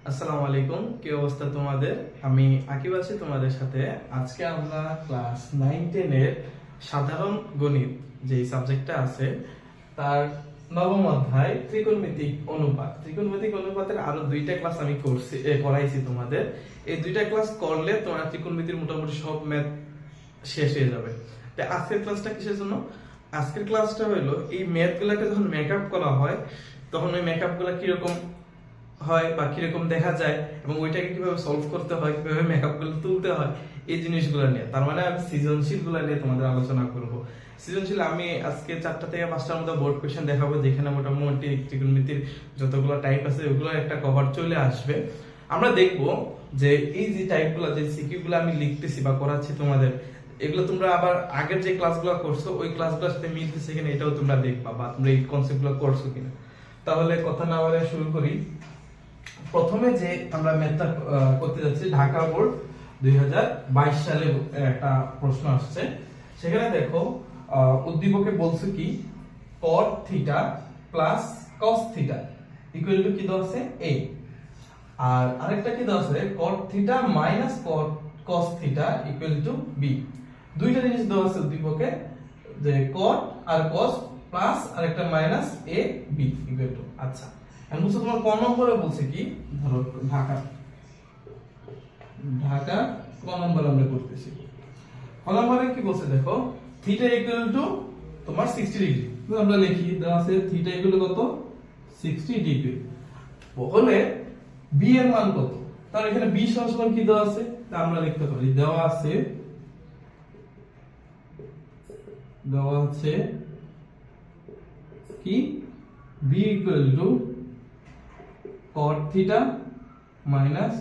আসসালামু আলাইকুম, কি অবস্থা তোমাদের? আমি আকিব আছি তোমাদের সাথে। আজকে আমরা ক্লাস 9-10 এর সাধারণ গণিত যে সাবজেক্টটা আছে তার নবম অধ্যায় ত্রিকোণমিতিক অনুপাত। ত্রিকোণমিতিক অনুপাতের আরো দুইটা ক্লাস আমি করাইছি তোমাদের। এই দুইটা ক্লাস করলে তোমার ত্রিকোণমিতির মোটামুটি সব ম্যাথ শেষ হয়ে যাবে। তো আজকের ক্লাসটা কিসের জন্য? আজকের ক্লাসটা হলো এই ম্যাথগুলোকে যখন মেকআপ করা হয় তখন ওই মেকআপগুলো কিরকম হয় বা কিরকম দেখা যায় এবং ওইটাকে কিভাবে সলভ করতে হয়, কিভাবে মেকআপ গুলো তুলতে হয়, এই জিনিসগুলো নিয়ে। তার মানে আমি সৃজনশীল গুলো নিয়ে তোমাদের আলোচনা করব। সৃজনশীল আমি আজকে 4টা থেকে 5টার মতো বোর্ড কোশ্চেন দেখাবো, যেখানে মোটামুটি ত্রিকোণমিতির যতগুলো টাইপ আছে ওগুলো একটা কভার চলে আসবে। আমরা দেখব যে এই যে টাইপগুলো, যে সিকিউ গুলো আমি লিখতেছি বা করাচ্ছি তোমাদের, এগুলো তোমরা আবার আগের যে ক্লাসগুলো করছো ওই ক্লাসগুলোর সাথে মিলতেছে কিনা এটাও তোমরা দেখবা, বা তোমরা এই কনসেপ্টগুলো করছো কিনা। তাহলে কথা না বলে শুরু করি। প্রথমে যে আমরা ম্যাথটা করতে যাচ্ছি, ঢাকা বোর্ড 2022 সালে একটা প্রশ্ন আসছে। সেখানে দেখো উদ্দীপকে বলছে কি cot theta plus cos theta equal to কি দেওয়া আছে a, আর আরেকটা কি দেওয়া আছে cot theta minus cos theta equal to b। দুইটা জিনিস দেওয়া আছে উদ্দীপকে, যে cot আর cos প্লাস আরেকটা minus a b equal to. আচ্ছা, আমি বলছি তোমার ক নম্বরে বলছে কি, ধরো ঢাকা ক নম্বরে আমরা করতেছি। ক নম্বরে কি বলছে দেখো, থিটা ইকুয়াল টু তোমার 60 ডিগ্রি। আমরা লিখি দেওয়া আছে থিটা ইকুয়াল টু কত, 60 ডিগ্রি। হলে বি এর মান কত? তার এখানে বি সমান কি দেওয়া আছে, তা আমরা লিখতে পারি দেওয়া আছে কি B equal to cot theta minus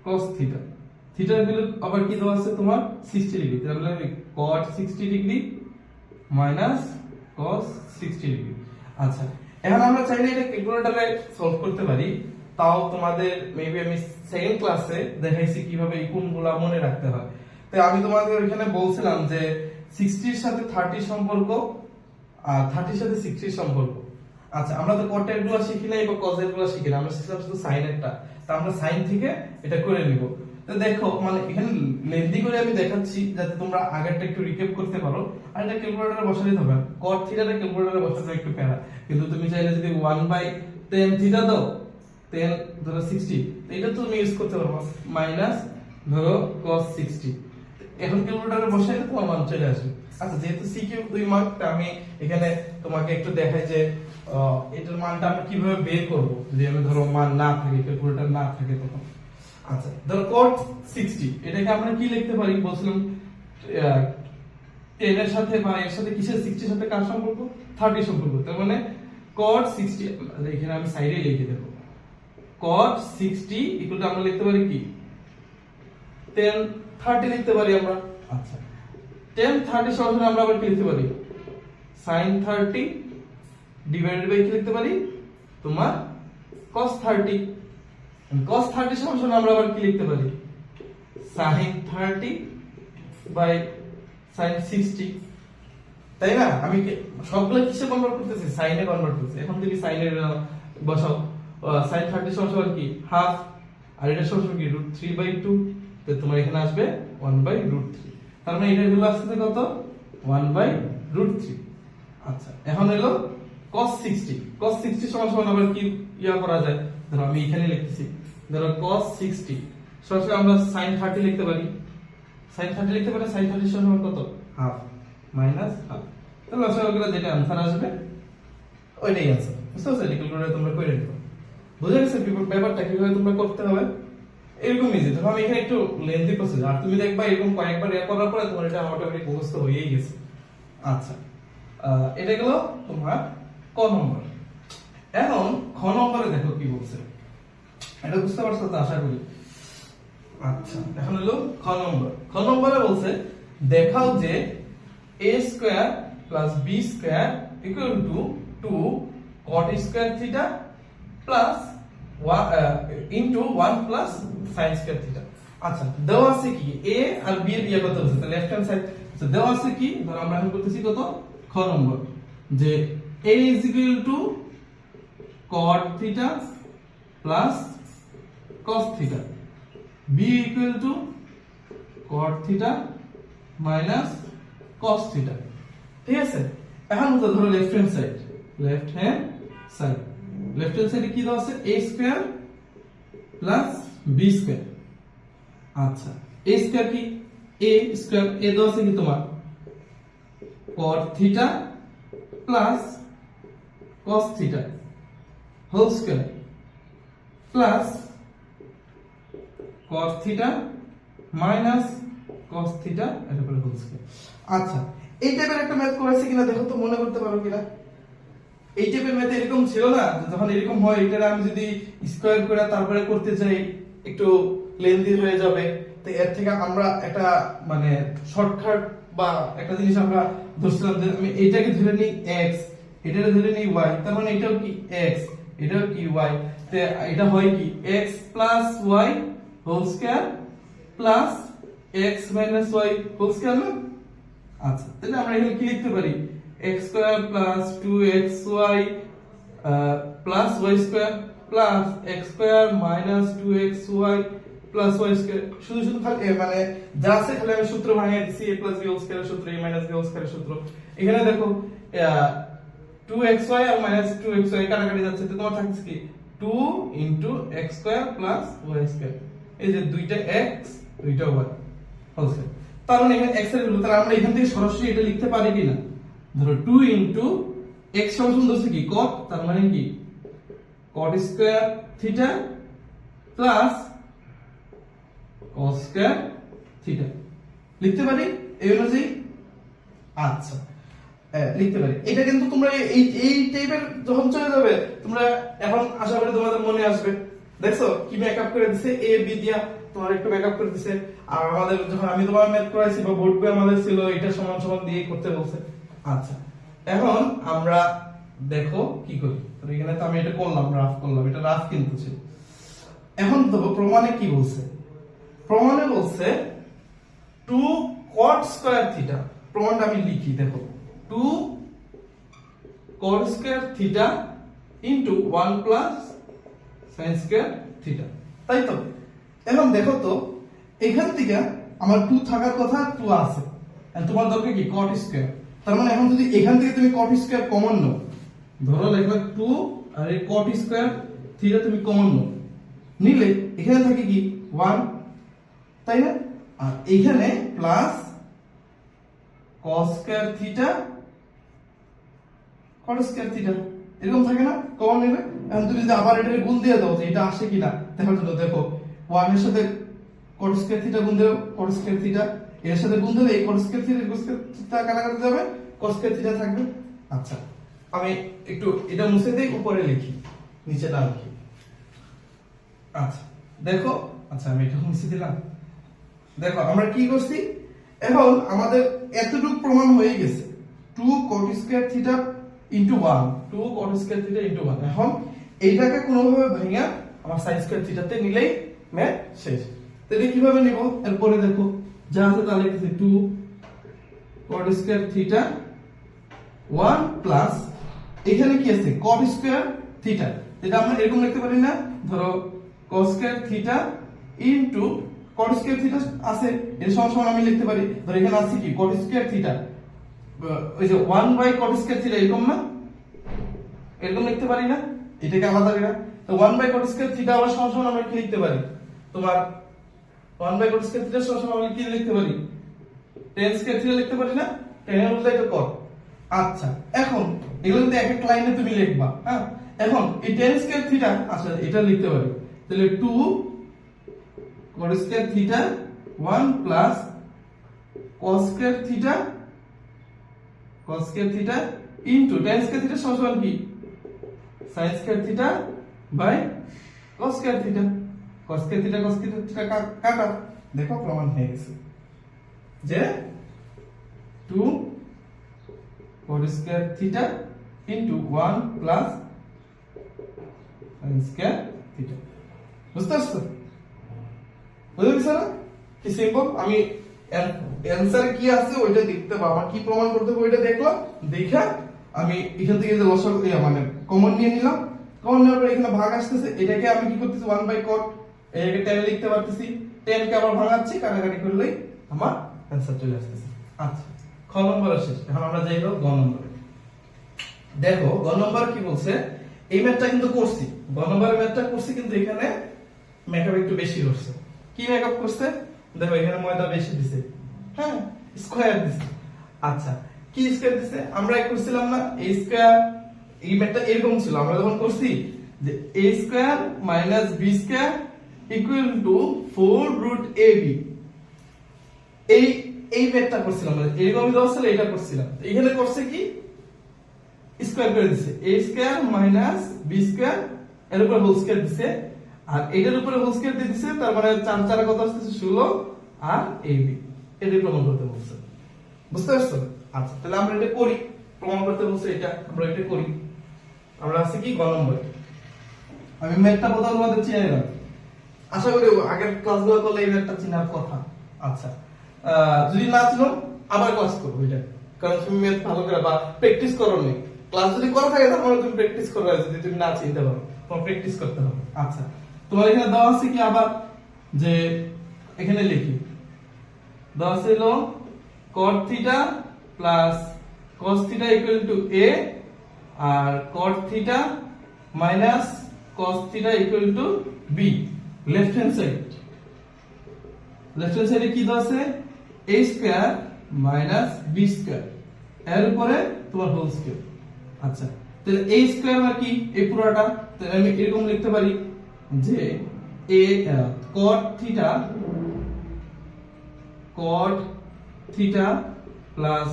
cos theta. থিটার ভ্যালু আবার কি দেওয়া আছে তোমার 60 ডিগ্রি, তাহলে cot 60 degree minus cos 60 degree. আচ্ছা, এখন আমরা চাইলে এটা ক্যালকুলেটরে সলভ করতে পারি। তাও তোমাদের মেবি আমি সেকেন্ড ক্লাসে দেখাইছি কিভাবে এই কোণগুলো মনে রাখতে হয়। তাই আমি তোমাদের এখানে বলছিলাম যে 60 এর সাথে 30 সম্পর্ক আর 30 এর সাথে 60 এর সম্পর্ক। আচ্ছা, আমরা তো cot এর গুলো শিখি নাই বা cos এর গুলো শিখি না, আমরা শিখলাম শুধু sin এরটা। তো আমরা sin থেকে এটা করে নিব। তো দেখো মানে এখানে লেন্দি করে আমি দেখাচ্ছি যাতে তোমরা আগেরটা একটু রিক্যাপ করতে পারো। আর এটা ক্যালকুলেটরে বসালেই হবে। cot থিটাটা ক্যালকুলেটরে বসাতে একটু প্যারা, কিন্তু তুমি চাইলে যদি 1/10 থিটা দাও, 10 ধরো 60, তো এটা তুমি ইউজ করতে পারো মাইনাস ধরো cos 60। এখন ক্যালকুলেটরে বসাইলে তোমার মান চলে আসবে। আচ্ছা, যেহেতু সিকিউ 2 মার্ক, আমি এখানে তোমাকে একটু দেখাই যে এটার মানটা আমরা কিভাবে বের করব যদি আমি ধরো মান না থাকে, ক্যালকুলেটর না থাকে তখন। আচ্ছা, ধরো cot 60, এটাকে আমরা কি লিখতে পারি বলছিলাম 10 এর সাথে বা এর সাথে কিসের 60 এর সাথে কার সম্পর্ক, 30 সম্পর্ক। তার মানে cot 60, এখানে আমি সাইডে লিখে দেব cot 60 ইকুয়াল টু আমরা লিখতে পারি কি 10 30 লিখতে পারি আমরা। আচ্ছা, 10 30 সমান আমরা আবার কি লিখতে পারি sin 30 ডিভাইডেড বাই কি লিখতে পারি তোমার cos 30। cos 30 সমান আমরা আবার কি লিখতে পারি sin 30 বাই sin 60, তাই না? আমি সবগুলো কিসে কনভার্ট করতেছি, সাইনে কনভার্ট করতেছি। এখন তুমি সাইনের বসাও, sin 30 সমান কি হাফ, আর এটা সমান কি √3/2, তো তোমার এখানে আসবে 1/√3। তার মানে এটা হলো আসছে কত 1/√3। আচ্ছা, এখন হলো cos 60 সমান আবার কি ইয়া করা যায়, ধরো আমি এখানে লিখতেছি, ধরো cos 60 সরাসরি আমরা sin 30 লিখতে পারি। sin 30 সমান কত হাফ মাইনাস হাফ। তাহলে আসলে যেটা आंसर আসবে ওইটাই आंसर। বুঝতে পারছো? ক্যালকুলেটরে তোমরা করে নিও। বুঝে গেছে ব্যাপারটা কিভাবে তোমরা করতে হবে? এরকম ইজি। ধরো আমি এখানে একটু লেন্থি প্রসেস, আর তুমি দেখবা এরকম কয়েকবার ইয়া করার পরে তোমার এটা অটোমেটিক মুখস্থ হয়েই গেছে। আচ্ছা, এটা গেল তোমার ক নম্বর। এখন খ নম্বরে দেখো কি বলছে, এটা বুঝতে পারছো তো আশা করি। আচ্ছা, এখন হলো খ নম্বরে বলছে দেখাও যে a square plus b square equal to 2 cot square theta plus into 1 plus sin square theta. আচ্ছা, দেওয়া আছে কি a আর b এর ইয়া কত আছে, তাহলে লেফট হ্যান্ড সাইড। তো দেওয়া আছে কি, ধরো আমরা এখন করতেছি কত খ নম্বর, যে a is equal to cot theta plus cos theta, b equal to cot theta minus cos theta, ঠিক আছে। এখন ধরো লেফট হ্যান্ড সাইডে কি দেওয়া আছে, a square plus b square. আচ্ছা a স্কয়ার কি, a স্কয়ার, a দেওয়া আছে কি তোমার cot theta plus cos theta whole square plus cos theta minus cos theta এটা করে হোল স্কয়ার। আচ্ছা এই টাইপের একটা ম্যাথ করেছে কিনা দেখো তো, মনে করতে পারো কিনা। এই টাইপের ম্যাথ এরকম ছিল না, যখন এরকম হয় এটা আমি যদি স্কয়ার করে তারপরে করতে চাই একটু লেন্দি হয়ে যাবে, তো এর থেকে আমরা একটা মানে শর্টকাট বা একটা জিনিস আমরা ধরছিলাম যে আমি এইটাকে ধরে নিই x, এটাকে ধরে নিই y, তার মানে এটাও কি x, এটাও কি y, তো এটা হয় কি x plus y whole square plus x minus y whole square না। আচ্ছা তাহলে আমরা এখানে কি লিখতে পারি, x square plus 2xy plus y square plus x square minus 2xy plus y square. শুধু খালি মানে যা আছে খালি আমি সূত্র ভাঙিয়ে দিছি, a plus b whole square সূত্র, a minus b whole square সূত্র। এখানে দেখো 2xy আর মাইনাস 2xy কাটাকাটি যাচ্ছে, তো তোমার থাকছে কি 2 into x square plus y square, এই যে দুইটা x দুইটা y হোল স্কয়ার। তার মানে এখানে x এর ভ্যালু, তাহলে আমরা এখান থেকে সরাসরি এটা লিখতে পারি কিনা, ধরো 2 ইনটু x সমান হচ্ছে কি cot, তার মানে কি cot square theta plus cos square theta লিখতে পারি এই অনুযায়ী। আচ্ছা লিখতে পারি এটা, কিন্তু তোমরা এই টাইপের যখন চলে যাবে তোমরা এখন আশা করি তোমাদের মনে আসবে, দেখছো কি মেকআপ করে দিছে, a b দিয়া তোমার একটু মেকআপ করে দিছে। আর আমাদের যখন আমি তোমার ম্যাথ করাইছি বা বোর্ড বই আমাদের ছিল এটা সমান সমান দিয়ে করতে বলছে। আচ্ছা এখন আমরা দেখো কি করি, তো এখানে তো আমি এটা করলাম, রাফ করলাম, এটা রাফ কিন্তু ছিল। এখন দেখো প্রমাণে কি বলছে, প্রমাণে বলছে 2 cot স্কয়ার থিটা, প্রমাণটা আমি লিখি দেখো 2 cot square theta into 1 plus sin square theta, তাই তো। এখন দেখো তো এখান থেকে আমার 2 থাকার কথা 2 আছে, আর তোমার দরকার কি cot স্কয়ার, তার মানে এখন যদি এখান থেকে তুমি cot স্কয়ার কমন নাও, ধরো লিখবে 2 আর এই cot স্কয়ার থিটা তুমি কমন নাও, নিলে এখানে থাকে কি 1, তাই না, আর এখানে plus cos square theta cot square theta এরকম থাকে না, কমন নেবে। এখন তুমি যদি আবার এটাকে গুণ দিয়ে দাও যে এটা আসে কিনা দেখার জন্য, দেখো 1 এর সাথে cot স্কয়ার থিটা গুণ দাও, cot স্কয়ার থিটা এর সাথে গুণ দিলে এই cot square theta cos square theta কাটাকাটি যাবে, cos স্কয়ার থিটা থাকবে। আচ্ছা আমি একটু এটা মুছে দেই, উপরে লিখি নিচে না লিখি। আচ্ছা দেখো, আচ্ছা আমি এটা মুছে দিলাম। দেখো আমরা কি করছি, এখন আমাদের এতটুকু প্রমাণ হয়ে গেছে 2 cot square theta into 1, 2 cot square theta into 1। এখন এইটাকে কোনোভাবে ভাঙা আমার sin স্কয়ার থিটাতে নিলেই ম্যাথ শেষ। তো এটা কিভাবে নিব, এরপরে দেখো যা আছে তা লিখতেছি 2 cot স্কয়ার থিটা 1 প্লাস এখানে কি আছে cot স্কয়ার থিটা, এটা আমরা এরকম লিখতে পারি না, ধরো cos square theta into cot square theta আছে, এর সমান আমি লিখতে পারি, ধরো এখানে আছে কি cot স্কয়ার থিটা, ওই যে 1 বাই cot স্কয়ার থিটা এরকম না, এরকম লিখতে পারি না, এটাকে আলাদা করে, তো 1 বাই cot স্কয়ার থিটা আবার সমান আমরা কি লিখতে পারি, তোমার 1 বাই cot স্কয়ার থিটা সমান আমরা কি লিখতে পারি, tan স্কয়ার থিটা লিখতে পারি না, tan এর উল্টো এটা cot। আচ্ছা এখন এগুলো কিন্তু এক এক লাইনে তুমি লিখবা, হ্যাঁ। এখন এই tan স্কয়ার থিটা, আচ্ছা এটা লিখতে পারি, তাহলে 2 cot square theta 1 plus cos square theta into tan square theta সমান কি sin square theta by cos square theta, cos square theta কাটা, দেখো প্রমাণ হয়ে গেছে যে 2 cot square theta into 1 plus sin square theta. বুঝতে পারছো, বুঝতে পারছো না কি সিম্পল। আমি অ্যানসার কি আছে ওইটা দেখতে পাবো, আমার কি প্রমাণ করতে হবে ওইটা দেখলাম, দেখা আমি এখান থেকে যে লসাগু মানে কমন নিয়ে নিলাম, কমন নেওয়ার পর এখানে ভাগ আসতেছে, এটাকে আমি কি করতেছি 1 বাই cot এটাকে 10 লিখতে পারতেছি, 10 কে আবার ভাঙাচ্ছি, কাটাকাটি করলেই আমার অ্যানসার চলে আসতেছে। আচ্ছা, খ নম্বর শেষ। এখন আমরা যাই হলো গ নম্বরে। দেখো গ নম্বর কি বলছে, এই ম্যাথটা কিন্তু করছি, গ নম্বরের ম্যাথটা করছি, কিন্তু এখানে মেকআপ একটু বেশি করছে। কি মেকআপ করছে? দেখো এখানে ময়দা বেশি দিছে, হ্যাঁ, স্কয়ার দিছে। আচ্ছা, কি স্কয়ার দিছে? আমরা করছিলাম না a স্কয়ার, এই ম্যাথটা এরকম ছিল, আমরা যখন করছি যে a square minus b square equal to 4 root ab, এই ম্যাথটা করছিলাম, মানে এরকমই দেওয়া ছিল, এটা করছিলাম। এখানে করছে কি, স্কয়ার করে দিছে, a square minus b square এর উপর হোল স্কয়ার দিছে, আর এটার উপরে হোল স্কয়ার দিয়ে দিছে, তার মানে 4 4 কত আসছে 16, আর ab এটা প্রমাণ করতে বলছে। বুঝতে পারছো? আচ্ছা, তাহলে আমরা এটা করি, প্রমাণ করতে বলছে এটা, আমরা এটা করি। আমরা আছে কি গ নম্বরে, আমি ম্যাথটা প্রথম তোমাদের চিনে নিলাম, আশা করি আগের ক্লাসগুলো করলে এই ম্যাথটা চিনার কথা। আচ্ছা, যদি না চিনো আবার ক্লাস করবো এটা, কারণ তুমি ম্যাথ ভালো করে বা প্র্যাকটিস করো নি, ক্লাস যদি করা থাকে তাহলে তুমি প্র্যাকটিস করবে, যদি তুমি না চিনতে পারো তোমার প্র্যাকটিস করতে হবে। আচ্ছা, তোমার এখানে দেওয়া আছে কি, আবার যে এখানে লিখি, দেওয়া ছিল cot theta plus cos theta equal to a, আর cot theta minus cos theta equal to b। Left hand সাইডে কি দেওয়া আছে, a square minus b square এর উপরে তোমার হোল স্কয়ার। আচ্ছা, তাহলে a স্কয়ার মানে কি, এই পুরোটা, তাহলে আমি এরকম লিখতে পারি যে a cot theta plus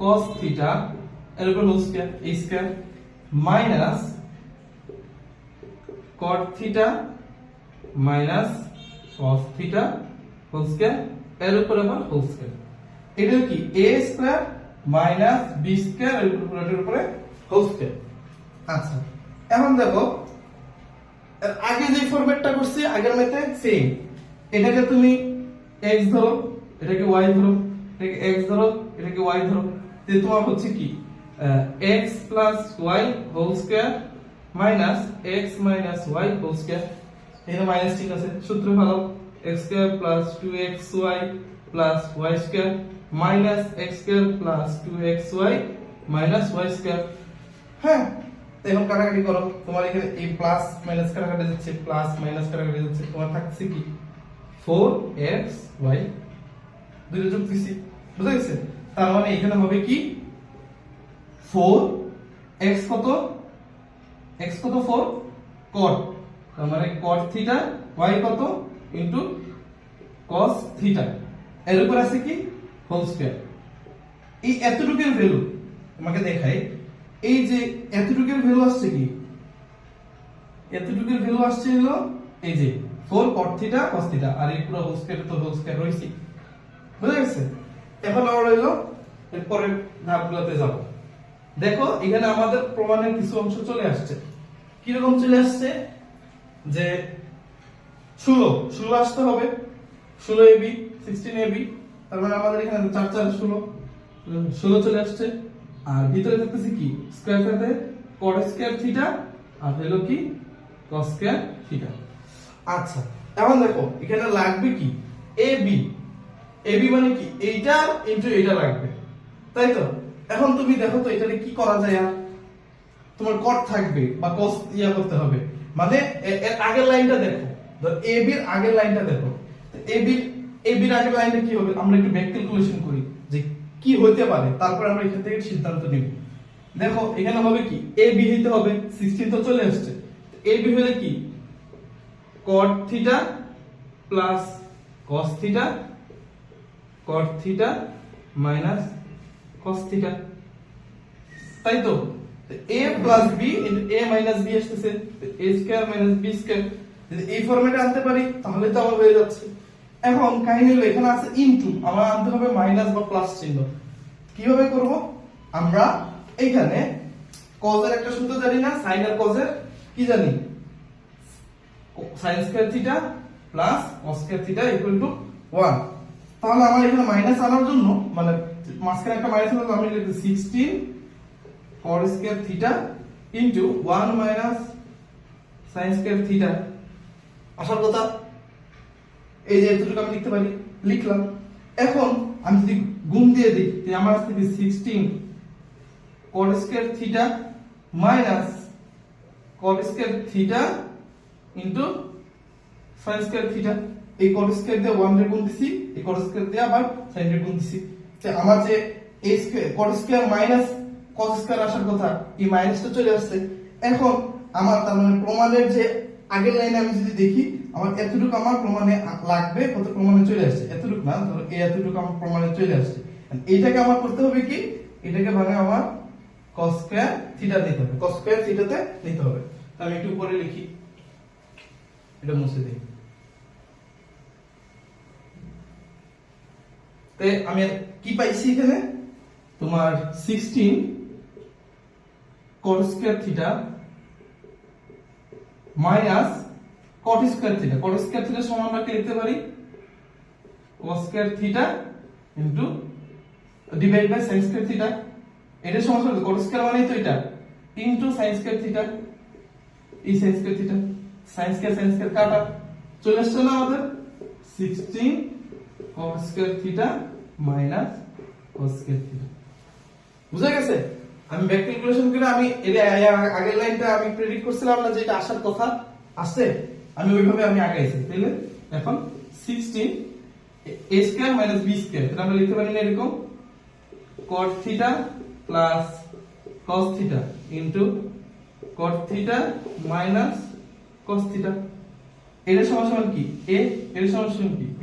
cos theta এর উপর whole square, a square minus cot theta minus cos theta whole square এর উপর আবার হোল স্কয়ার। এটা কি a square minus b square এর উপর পুরোটার উপরে হোল স্কয়ার। আচ্ছা, এখন দেখো এর আগে যে ফরম্যাটটা করছি আগের ম্যাথে সেম, এটাকে তুমি x ধরো, এটাকে y ধরো, এটাকে x ধরো, এটাকে y ধরো, তাহলে তোমার হচ্ছে কি x plus y whole square minus x minus y whole square. এখানে মাইনাস ঠিক আছে, সূত্র ভালো, x square plus 2xy plus y square minus x square plus 2xy minus y square. হ্যাঁ, এখন কাটাকাটি করো, তোমার এখানে এই প্লাস মাইনাস কাটাকাটি যাচ্ছে, প্লাস মাইনাস কাটাকাটি যাচ্ছে, তোমার থাকছে কি 4xy, দুটো যোগ দিছি, বুঝা গেছে? তার মানে এখানে হবে কি 4x কত, x কত 4 cot, তার মানে cot থিটা, y কত ইনটু cos থিটা এর উপর আছে কি হোল স্কয়ার। এই এতটুকুর ভ্যালু তোমাকে দেখাই, এই যে এতটুকুর ভ্যালু আসছে কি, এতটুকুর ভ্যালু আসছে হলো এই যে 4 cot থিটা cos থিটা, আর এই পুরো হোল স্কয়ার তো হোল স্কয়ার রইছে, বুঝা গেছে? এখন আমরা হলো এর পরের ধাপগুলোতে যাব। দেখো এখানে আমাদের প্রমাণের কিছু অংশ চলে আসছে। কি রকম চলে আসছে, যে 16 আসতে হবে, 16 ab 16 ab, তার মানে আমাদের এখানে 4 4 16 চলে আসছে। আর ভিতরে থাকতেছে কি স্কয়ার সাথে cot স্কয়ার থিটা আর হলো কি cos স্কয়ার থিটা। আচ্ছা, এখন দেখো এখানে লাগবে কি ab, ab মানে কি এইটা ইনটু এইটা লাগবে, তাই তো? এখন তুমি দেখো তো এটাকে কি করা যায়, আর তোমার cot থাকবে বা cos ইয়া করতে হবে, মানে এর আগের লাইনটা দেখো, ধর ab এর আগের লাইনটা দেখো, ab এর আগের লাইনটা কি হবে, আমরা একটু ব্যাক ক্যালকুলেশন করি যে কি হতে পারে, তারপর আমরা এখান থেকে সিদ্ধান্ত নিব। দেখো এখানে হবে কি ab হইতে হবে 16 তো চলে আসছে, ab হলে কি cot theta plus cos theta, cot theta minus cos theta, তাই তো? a plus b into a minus b আসছে, a square minus b square. যদি এই ফরম্যাটে আনতে পারি তাহলে তো আমার হয়ে যাচ্ছে। এখন কাহিনী হলো এখানে আছে ইনটু, আমার আনতে হবে মাইনাস বা প্লাস চিহ্ন। কিভাবে করব, আমরা এখানে cos এর একটা সূত্র জানি না, sin আর cos এর কি জানি, sin square theta plus cos square theta equal to 1। তাহলে আমার এখানে মাইনাস আনার জন্য, মানে মাঝখানে একটা মাইনাস হলো, আমি লিখব 16 cot square theta into 1 minus sin square theta আসার কথা। এই যে এতটুকু আমি লিখতে পারি, লিখলাম। এখন আমি যদি গুণ দিয়ে দিই তাহলে আমার আসছে কি 16 cot square theta minus cot square theta into sin square theta. এই cot স্কয়ার দিয়ে 1 রে গুণ দিছি, এই cot স্কয়ার দিয়ে আবার sin রে গুণ দিছি। তাই আমার যে a square cot square minus cos square আসার কথা, এই মাইনাসটা চলে আসছে। এখন আমার তার মানে প্রমাণের যে আগের লাইনে আমি যদি দেখি, আমার এতটুকু আমার প্রমাণে লাগবে, কত প্রমাণে চলে আসছে, এতটুকু না, ধরো এই এতটুকু আমার প্রমাণে চলে আসছে। এইটাকে আমার করতে হবে কি, এটাকে ভাঙে আমার cos স্কয়ার থিটা নিতে হবে, cos স্কয়ার থিটাতে নিতে হবে। তো আমি একটু উপরে লিখি, এটা মুছে দেই। তাই আমি কি পাইছি এখানে, তোমার 16 cot square theta minus cot square theta. cot square theta সমান আমরা কি লিখতে পারি, cos square theta into divide by sin square theta. এটা সমান হবে cot স্কয়ার মানেই তো এটা, ইনটু sin স্কয়ার থিটা, এই sin square theta, sin square কাটা, চলে আসছে না আমাদের 16 cot square theta minus cos square theta. বুঝা গেছে? আমি ব্যাক ক্যালকুলেশন করে আমি এর আগের লাইনটা আমি প্রেডিক্ট করছিলাম না যে এটা আসার কথা আসছে, আমি ওইভাবে আমি আগাইছি। তাইলে এখন 16 a square minus b square, এটা আমরা লিখতে পারি না এরকম, cot theta plus cos theta into cot theta minus cos theta. এর সমান কি a, এর সমান কি b,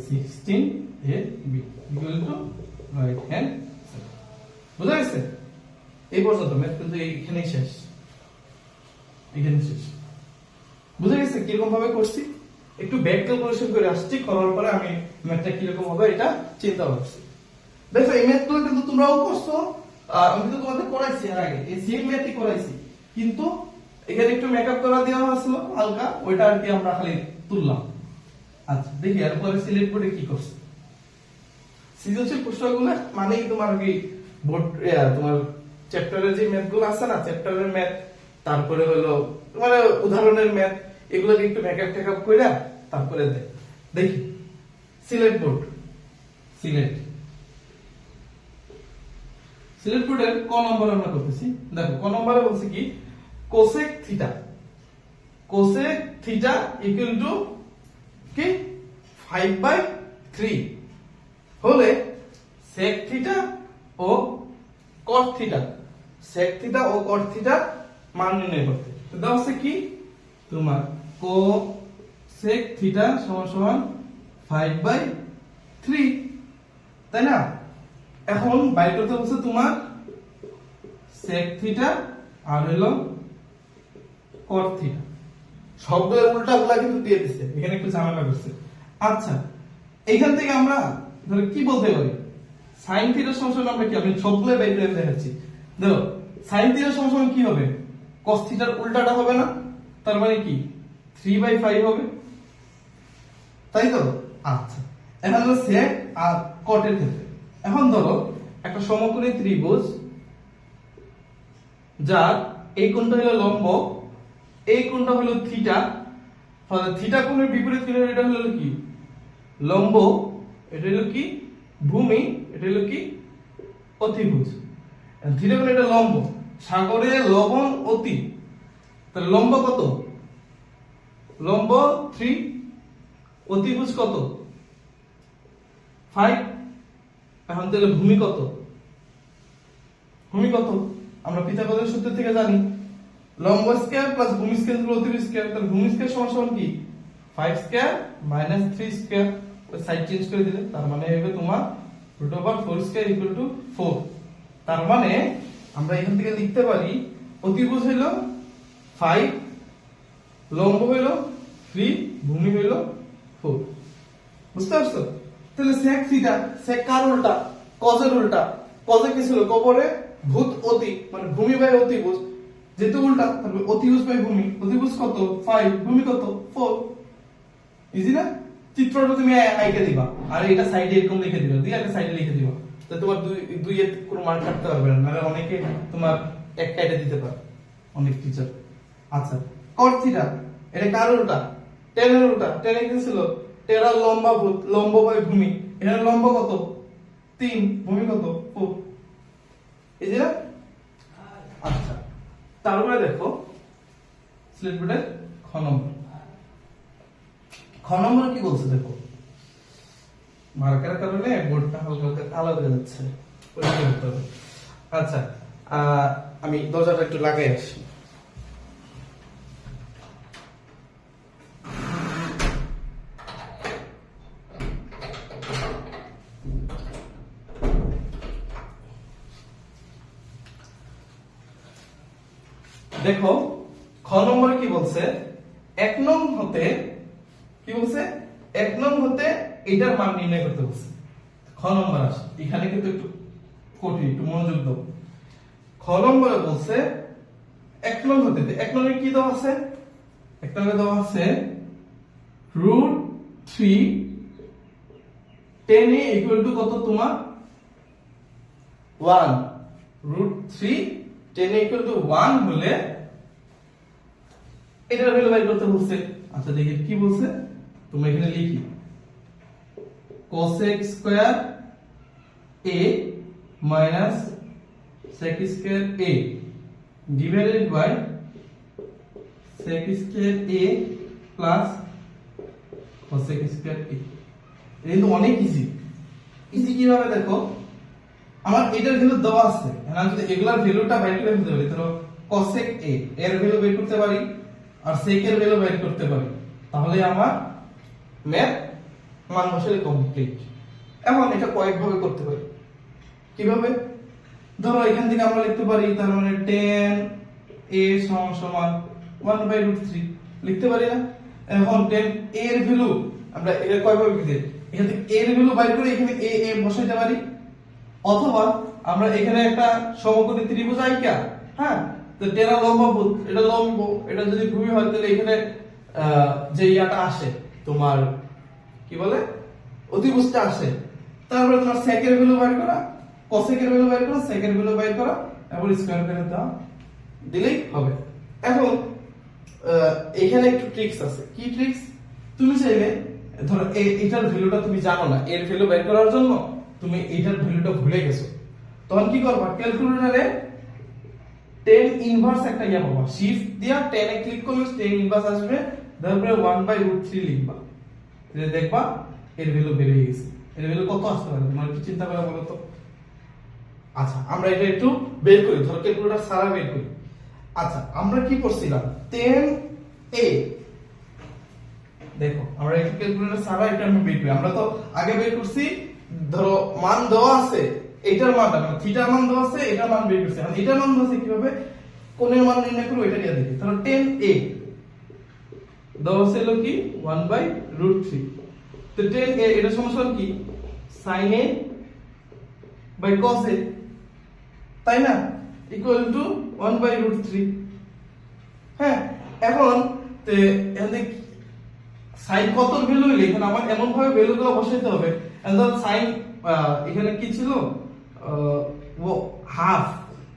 16 a b equal to right hand side. বুঝা গেছে? এই পর্যন্ত ম্যাথ কিন্তু এইখানেই শেষ, এখানেই শেষ। বুঝা গেছে কিরকম ভাবে করছি? একটু ব্যাক ক্যালকুলেশন করে আসছি, করার পরে আমি ম্যাথটা কিরকম হবে এটা চিন্তা করছি। দেখো এই ম্যাথগুলো কিন্তু তোমরাও করছো, আমি কিন্তু তোমাদের করাইছি এর আগে, এই সেম ম্যাথই করাইছি, কিন্তু এখানে একটু মেকআপ করা দেওয়া হয়েছিল হালকা, ওইটা আর কি আমরা খালি তুললাম। আচ্ছা দেখি এরপরে সিলেক্ট বোর্ডে কি করছে। সৃজনশীল প্রশ্নগুলো মানেই তোমার কি বোর্ড, তোমার চ্যাপ্টারের যে ম্যাথগুলো আছে না, চ্যাপ্টারের ম্যাথ, তারপরে হলো তোমার উদাহরণের ম্যাথ, এগুলোকে একটু মেকআপ টেকআপ কইরা তারপরে দেখি। সিলেক্ট বোর্ড, সিলেক্ট বোর্ডের ক নম্বর আমরা করতেছি। দেখো ক নম্বরে বলছে কি, কোসেক থিটা ইকুয়াল টু কি 5/3 হলে sec থিটা ও cot থিটা মান নির্ণয় করতে। তো দাও হচ্ছে কি তোমার cosec থিটা সমান 5/3, তাই না? এখন বাইর করতে বলছে তোমার sec থিটা আর হলো cot থিটা, সবগুলোর উল্টাগুলা কিন্তু দিয়ে দিচ্ছে, এখানে একটু ঝামেলা করছে। আচ্ছা এইখান থেকে আমরা ধরো কি বলতে পারি, sin থিটা সমান আমরা কি, আমি সবগুলো বাইর করে দেখাচ্ছি। দেখো sin থিটা সমান কি হবে, cos থিটার উল্টাটা হবে না, তার মানে কি 3/5 হবে, তাই তো? আচ্ছা এখন হলো sec আর cot এর ক্ষেত্রে, এখন ধরো একটা সমকোণী ত্রিভুজ যার এই কোণটা হলো লম্ব, এই কোণটা হলো থিটা, তাহলে থিটা কোণের বিপরীত কোণ, এটা হলো কি লম্ব, এটা হলো কি ভূমি, এটা হলো কি অতিভুজ। থিটা কোণ এটা লম্ব, সাগরে লবণ অতি, তাহলে লম্ব কত, লম্ব 3, অতিভুজ কত 5। এখন তাহলে ভূমি কত, আমরা পিথাগোরাসের সূত্র থেকে জানি লম্ব স্কয়ার প্লাস ভূমি স্কয়ার ইকুয়াল অতিভুজ স্কয়ার, তাহলে ভূমি স্কয়ার সমান কি 5 স্কয়ার মাইনাস 3 স্কয়ার, ওই সাইড চেঞ্জ করে দিলে তার মানে হবে তোমার √4 স্কয়ার ইকুয়াল টু 4। তার মানে আমরা এখান থেকে লিখতে পারি অতিভুজ হলো 5, লম্ব হলো 3, ভূমি হলো 4। বুঝতে পারছো? তাহলে sec থিটা, sec কার উল্টা, cos এর উল্টা, cos এ কি ছিল, কবরে ভূত অতি, মানে ভূমি বাই অতিভুজ, যেহেতু উল্টা তাহলে অতিভুজ বাই ভূমি, অতিভুজ কত 5, ভূমি কত 4। ইজি না? চিত্রটা তুমি আইকে দিবা আর এটা সাইডে এরকম লিখে দিবা, দিয়ে একটা সাইডে লিখে দিবা, তো তোমার দুই এর কোনো মান কাটতে পারবে না, মানে অনেকে তোমার এক কাটে দিতে পারে অনেক টিচার। আচ্ছা cot থিটা এটা কার উল্টা, tan এর উল্টা, tan কি ছিল টেরা লম্বা লম্ব বাই ভূমি, এখানে লম্ব কত 3, ভূমি কত 4, এই যে না? আচ্ছা তারপরে দেখো স্লিট বোর্ডের খ নম্বর, খ নম্বর কি বলছে দেখো, মার্কার কারণে বোর্ডটা হালকা হালকা কালো হয়ে যাচ্ছে, পরিষ্কার করতে হবে। আচ্ছা আমি দরজাটা একটু লাগাই আসি। দেখো খ নম্বরে কি বলছে, 1 নং হতে কি বলছে, 1 নং হতে এটার মান নির্ণয় করতে বলছে। খ নম্বর আসে, এখানে কিন্তু একটু কঠিন, একটু মনোযোগ দাও। খ নম্বরে বলছে 1 নং হতে, 1 নং এ কি দেওয়া আছে, 1 নং এ দেওয়া আছে √3 10 a = কত তোমার 1, √3 10 a = 1 হলে এটার ভ্যালু বের করতে বলছে। আচ্ছা দেখি কি বলছে, তোমরা এখানে লিখি cosec square a minus sec square a divided by sec square a plus cosec square a। এটা কিন্তু অনেক ইজি। ইজি কিভাবে দেখো, আমার এটার ভ্যালু দেওয়া আছে, আমি যদি এগুলার ভ্যালুটা বের করে ফেলতে পারি, ধরো cosec a এর ভ্যালু বের করতে পারি আর sec এর ভ্যালু বের করতে পারি, তাহলে আমার ম্যাথ মান বসালে কমপ্লিট। এখন এটা কয়েকভাবে করতে পারি, কিভাবে, ধরো এখান থেকে আমরা লিখতে পারি তার মানে tan a সমান 1/√3 লিখতে পারি না। এখন tan a এর ভ্যালু আমরা এর কয়ভাবে লিখতে, এখান থেকে a এর ভ্যালু বাইর করে এখানে a বসাইতে পারি, অথবা আমরা এখানে একটা সমকোণী ত্রিভুজ আঁকা, হ্যাঁ, তো টেরা লম্ব, এটা লম্ব, এটা যদি ভূমি হয় তাহলে এখানে যে ইয়াটা আসে তোমার কি বলে অতিভুজটা আসে, তারপরে তোমার sec এর ভ্যালু বের করা, cosec এর ভ্যালু বের করা, sec এর ভ্যালু বের করা, এবং স্কয়ার করে দাও, দিলেই হবে। এখন এখানে একটু ট্রিক্স আছে। কি ট্রিক্স, তুমি চাইলে ধরো এটার ভ্যালুটা তুমি জানো না, এর ভ্যালু বের করার জন্য তুমি এটার ভ্যালুটা ভুলে গেছো, তখন কি করবা, ক্যালকুলেটরে tan ইনভার্স একটা ইয়া পাবা, শিফট দিয়া tan এ ক্লিক করলে tan ইনভার্স আসবে, তারপরে 1/√3 লিখবা, যে দেখবা এর ভ্যালু বেড়ে গেছে। এর ভ্যালু কত আসতে পারে তোমার একটু চিন্তা করে বলো তো। আচ্ছা আমরা এটা একটু বের করি, ধরো ক্যালকুলেটর সারা বের করি। আচ্ছা আমরা কি করছিলাম, tan a, দেখো আমরা একটু ক্যালকুলেটর সারা এটা আমি বের করি, আমরা তো আগে বের করছি, ধরো মান দেওয়া আছে, এটার মান মানে থিটার মান দেওয়া আছে, এটার মান বের করছি, এখন এটার মান দেওয়া আছে, কিভাবে কোণের মান নির্ণয় করব এটা দিয়ে দেখি। ধরো tan a দেওয়া ছিল কি 1/√3, তো tan a এটা সমান কি sin a by cos a, তাই না, ইকুয়াল টু 1/√3। হ্যাঁ এখন এখানে sin কত ভ্যালু হইলে এখানে আমার এমন ভাবে ভ্যালুগুলো বসাইতে হবে, এখন sin এখানে কি ছিল হাফ,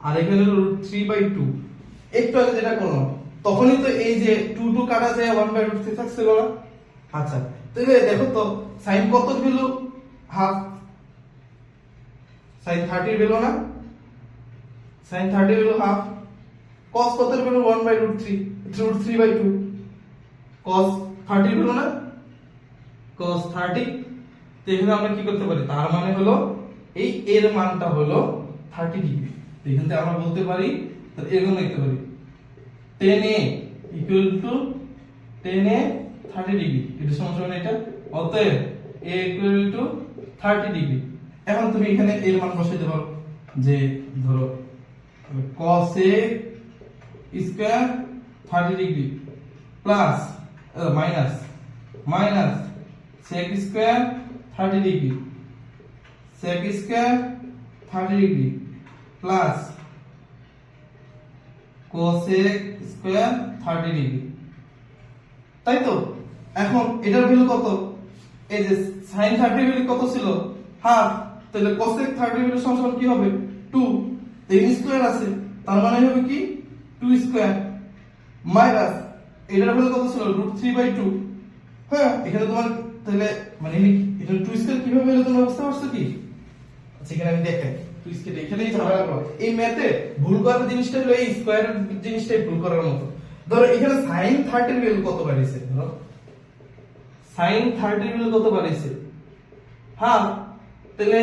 আর এখানে হলো √3/2, একটু আগে যেটা করলাম তখনই তো এই যে 2 কাটা যায় 1/√3 থাকছিল না। আচ্ছা তাহলে দেখো তো sin কত ভ্যালু হাফ, sin 30 ভ্যালু না, sin 30 ভ্যালু হাফ, cos কত ভ্যালু 1/√3, √3/2, cos 30 ভ্যালু না, cos 30। তো এখানে আমরা কি করতে পারি, তার মানে হলো এই এর মানটা হলো 30 ডিগ্রি। এখান থেকে আমরা বলতে পারি, এরকম লিখতে পারি tan a = tan a 30 degree, এটা সমান এটা, অতএব a = 30 ডিগ্রি। এখন তুমি এখানে এর মান বসাইতে পারো, যে ধরো cos a square 30 degree plus minus sec square 30 degree, sec square 30 degree plus cosec square 30 degree, তাই তো। এখন এটার ভ্যালু কত, এই যে sin 30 ভ্যালু কত ছিল হাফ, তাহলে cosec 30 ভ্যালু সমান কি হবে 2, n স্কয়ার আছে, তার মানে হবে কি 2 স্কয়ার, মাইনাস এটার ভ্যালু কত ছিল √3/2, হ্যাঁ এখানে তোমার তাহলে মানে এটা টু স্কয়ার কিভাবে হলো তোমরা বুঝতে পারছো কি? আচ্ছা এখানে আমি দেখাই টু স্কয়ার এখানেই ঝামেলা করো। এই ম্যাথে ভুল করার জিনিসটা হলো এই স্কয়ার জিনিসটাই ভুল করার মতো। ধরো এখানে sin 30 এর ভ্যালু কত বাড়িয়েছে? ধরো sin 30 এর ভ্যালু কত বাড়িয়েছে? হ্যাঁ তাহলে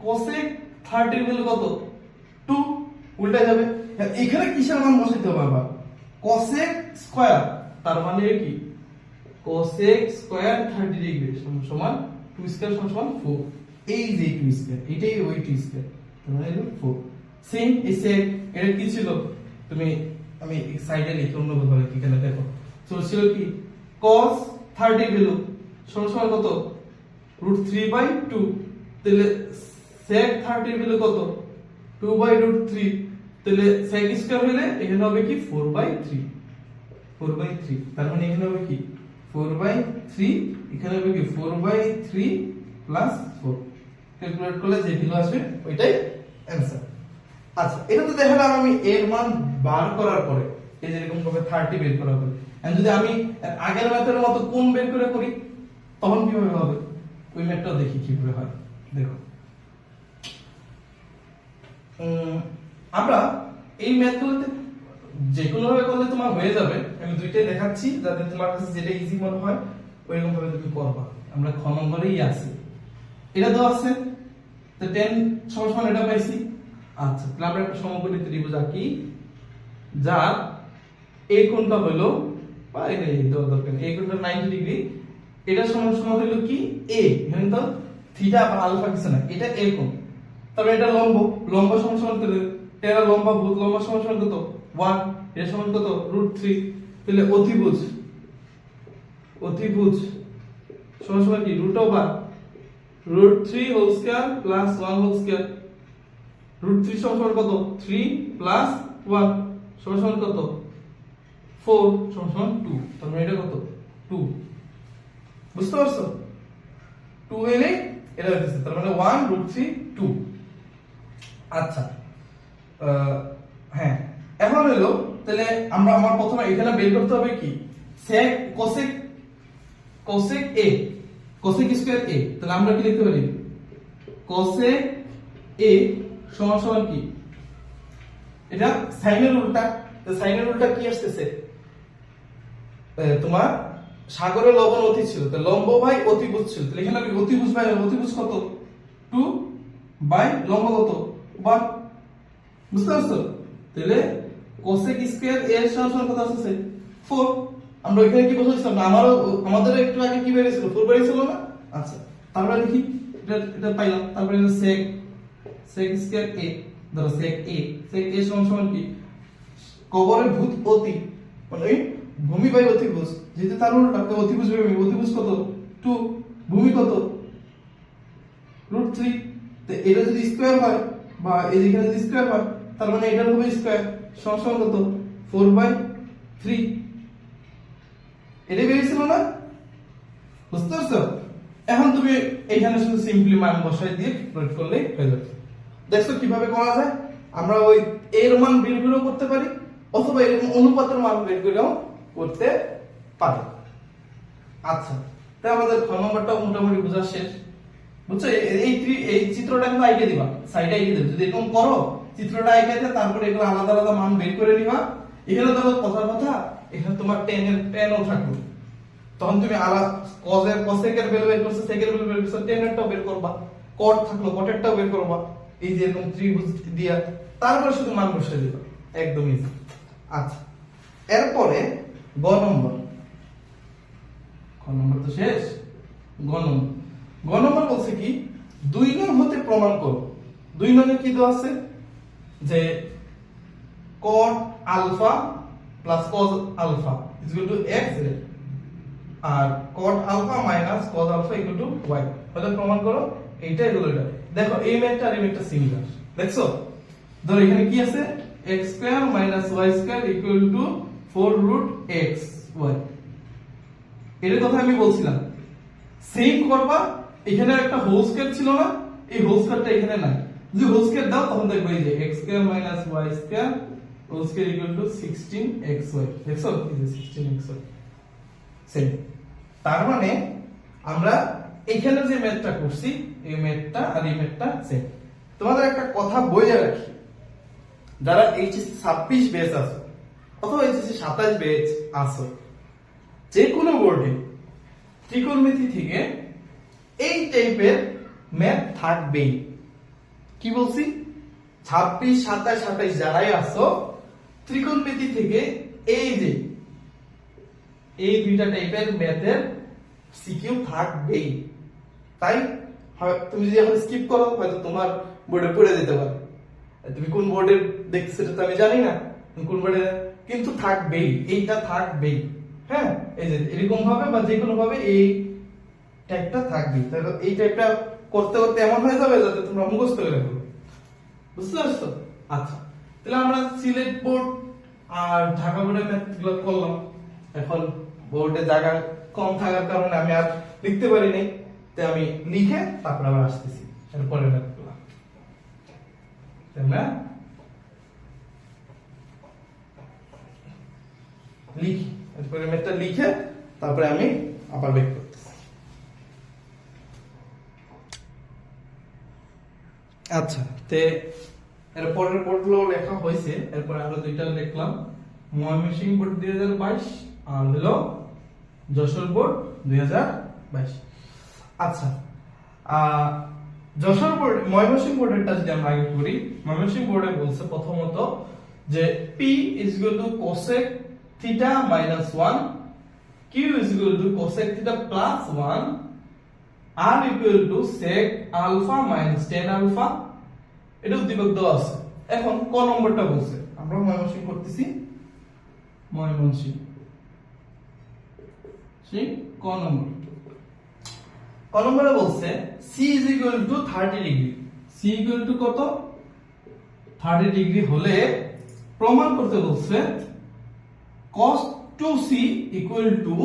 cosec 30 এর ভ্যালু কত? 2 উল্টা যাবে। এখানে কিসের মান বসাইতে হবে আবার? cosec স্কয়ার তার মানে কি cosec স্কয়ার 30 ডিগ্রি সমান 2 স্কয়ার সমান 4। এই যে 2 স্কয়ার এটাই ওই 2 স্কয়ার তার মানে হলো 4। সেম এই sec এটা কি ছিল? তুমি আমি সাইডে লিখে অন্য ভাবে এখানে দেখো। তো ছিল কি cos 30 ভ্যালু সমান কত? √3/2। তাহলে sec 30 ভ্যালু কত? 2/√3। তাহলে sec স্কয়ার হলে এখানে হবে কি 4/3। 4/3 তার মানে এখানে হবে কি 4/3 এখানে হবে কি 4/3 প্লাস 4 ক্যালকুলেট করলে যে ভ্যালু আসবে ওইটাই অ্যানসার। আচ্ছা এটা তো দেখালাম আমি এর মান বার করার পরে এই যে এরকম ভাবে 30 বের করার পরে। আর যদি আমি আগের মেথডের মতো কোণ বের করে করি তখন কিভাবে হবে ওই ম্যাথটাও দেখি কিভাবে হয়। দেখো আমরা এই ম্যাথগুলোতে যে কোনো ভাবে করলে তোমার হয়ে যাবে। আমি দুইটাই দেখাচ্ছি যাতে তোমার কাছে যেটা ইজি মনে হয় ওইরকম ভাবে তুমি করবা। আমরা খ নম্বরেই আছি, এটা তো আছে তো 10 সমান এটা পাইছি। আচ্ছা তাহলে আমরা একটা সমকোণী ত্রিভুজ আঁকি যার এই কোণটা হলো বা এই দরকার এই কোণটা 90 ডিগ্রি। এটা সমান সমান হলো কি a, এখানে তো থিটা বা আলফা কিছু না, এটা a কোণ। তবে এটা লম্ব, লম্ব সমান সমান কত? এটা লম্বা ভূত লম্ব সমান সমান কত? 1। এর সমান কত? √3। তাহলে অতিভুজ, অতিভুজ সমান সমান কি √3 whole square plus 1 whole square. √3 সমান সমান কত? 3 প্লাস 1 সমান সমান কত? 4 সমান সমান 2। তার মানে এটা কত? 2। বুঝতে পারছো? 2 এনে এটা হচ্ছে তার মানে 1 √3 2। আচ্ছা হ্যাঁ এখন হলো তাহলে আমার প্রথমে এখানে বের করতে হবে কি sec cosec a cosec square a। তাহলে আমরা কি লিখতে পারি cosec a সমান সমান কি এটা সাইনের উল্টা। তো সাইনের উল্টা কি আসতেছে? তোমার সাগরে লবণ অতি ছিল তো লম্ব ভাই অতিভুজ ছিল। তাহলে এখানে আমি অতিভুজ ভাই অতিভুজ কত? 2 বাই লম্ব কত? 1। বুঝতে পারছো? তাহলে cosec স্কয়ার a এর সমান কত আসছে? 4। আমরা এখানে কি বসাইছিলাম না আমাদের একটু আগে কি বেরিয়েছিল 4 বেরিয়েছিল না। আচ্ছা তারপরে দেখি এটা পাইলাম। তারপরে sec স্কয়ার a ধরো sec a সমান সমান কি কবরে ভূত অতি মানে ভূমি বাই অতিভুজ যেহেতু তার উল্টা অতিভুজ ভূমি অতিভুজ কত? 2 ভূমি কত? √3। তো এটা যদি স্কয়ার হয় বা এই যেখানে যদি স্কয়ার হয় তার মানে এটার হবে স্কয়ার সমান সমান কত? 4/3। এটা বেরিয়েছিল না? বুঝতে পারছো? এখন তুমি এখানে শুধু সিম্পলি মান বসাই দিয়ে প্রয়োগ করলেই হয়ে যাবে। দেখছো কিভাবে করা যায়? আমরা ওই এর মান বের করেও করতে পারি অথবা এরকম অনুপাতের মান বের করেও করতে পারি। আচ্ছা তাই আমাদের খ নম্বরটা মোটামুটি বোঝা শেষ। বুঝছো? এই চিত্রটা কিন্তু আইকে দিবা, সাইডে আইকে দিবা। যদি এরকম করো চিত্রটা আইকে দিয়ে তারপরে এগুলো আলাদা আলাদা মান বের করে নিবা। এখানে ধরো কথার কথা এখানে তোমার tan ও থাকবে, তখন তুমি cosec এর ভ্যালু বের করছো, sec এর ভ্যালু বের করছো, tan এরটাও বের করবা, cot থাকলো cot এরটাও বের করবা। এই যে এরকম ত্রিভুজ দিয়া তারপরে শুধু মান বসিয়ে দিবা, একদম ইজি। আচ্ছা এরপরে গ নম্বর, খ নম্বর তো শেষ। গ নম্বর বলছে কি 2 নং হতে প্রমাণ করো। 2 নং এ কি দেওয়া আছে যে cot alpha plus cos alpha is equal to x আর cot alpha minus cos alpha equal to y। তাহলে প্রমাণ করো এইটা এগুলো এটা। দেখো এই ম্যাথটা আর এই ম্যাথটা সিমিলার। দেখছো? ধরো এখানে কি আছে x square minus y square equal two 4√xy। এর কথা আমি বলছিলাম সেম করবা। এখানে একটা হোল স্কয়ার ছিল না, এই হোল স্কয়ারটা এখানে নাই। যদি হোল স্কয়ার দাও তখন দেখবে এই যে x square minus y square whole square equal to 16xy। দেখছো? এই যে 16xy সেম। তার মানে আমরা এখানে যে ম্যাথটা করছি এই ম্যাথটা আর এই ম্যাথটা সেম। তোমাদের একটা কথা বলে রাখি, যারা এইচএসসি 26 ব্যাচ আছে অথবা এইচএসসি 27 ব্যাচ আছে, যে কোনো বোর্ডে ত্রিকোণমিতি থেকে এই টাইপের ম্যাথ থাকবেই। কি বলছি? 26, 27, 28 যারাই আসো, ত্রিকোণমিতি থেকে এই যে এই দুইটা টাইপের ম্যাথের সিকিউ থাকবেই। তাই তুমি যদি এখন স্কিপ করো হয়তো তোমার বোর্ডে পড়ে যেতে পারে। তুমি কোন বোর্ডে দেখছো সেটা তো আমি জানি না, কোন বোর্ডে, কিন্তু থাকবেই, এইটা থাকবেই। হ্যাঁ, এই যে এরকম ভাবে বা যে কোনো ভাবে এই টাইপটা থাকবেই। তাহলে এই টাইপটা করতে করতে এমন হয়ে যাবে যাতে তোমরা মুখস্থ করে রাখো। বুঝতে পারছো? আচ্ছা, তাহলে আমরা সিলেট বোর্ড আর ঢাকা বোর্ডের ম্যাথগুলো করলাম। এখন বোর্ডে জায়গা কম থাকার কারণে আমি আর লিখতে পারি নাই, তাই আমি লিখে তারপর আবার আসতেছি এরপরে ম্যাথগুলো। আমরা লিখি, এরপরে ম্যাথটা লিখে তারপরে আমি আবার বের করতেছি। আচ্ছা, তে এরপরের বোর্ডগুলো লেখা হয়েছে, এরপরে আরো দুইটা লিখলাম, ময়মনসিংহ বোর্ড 2022 আর হলো যশোর বোর্ড 2022। আচ্ছা, যশোর বোর্ড ময়মনসিংহ বোর্ডেরটা যদি আমরা আগে করি, ময়মনসিংহ বোর্ডে বলছে প্রথমত যে p is equal to cosec theta minus 1, q is equal to cosec theta plus 1, r equal to sec alpha minus tan alpha। এটা উদ্দীপক দেওয়া আছে। এখন ক নম্বরটা বলছে, আমরা ময়মনসিংহ করতেছি, ময়মনসিংহ ক নম্বরে বলছে c is equal to 30 degree. c equal to কত? 30 ডিগ্রি হলে প্রমাণ করতে বলছে cos 2c equal to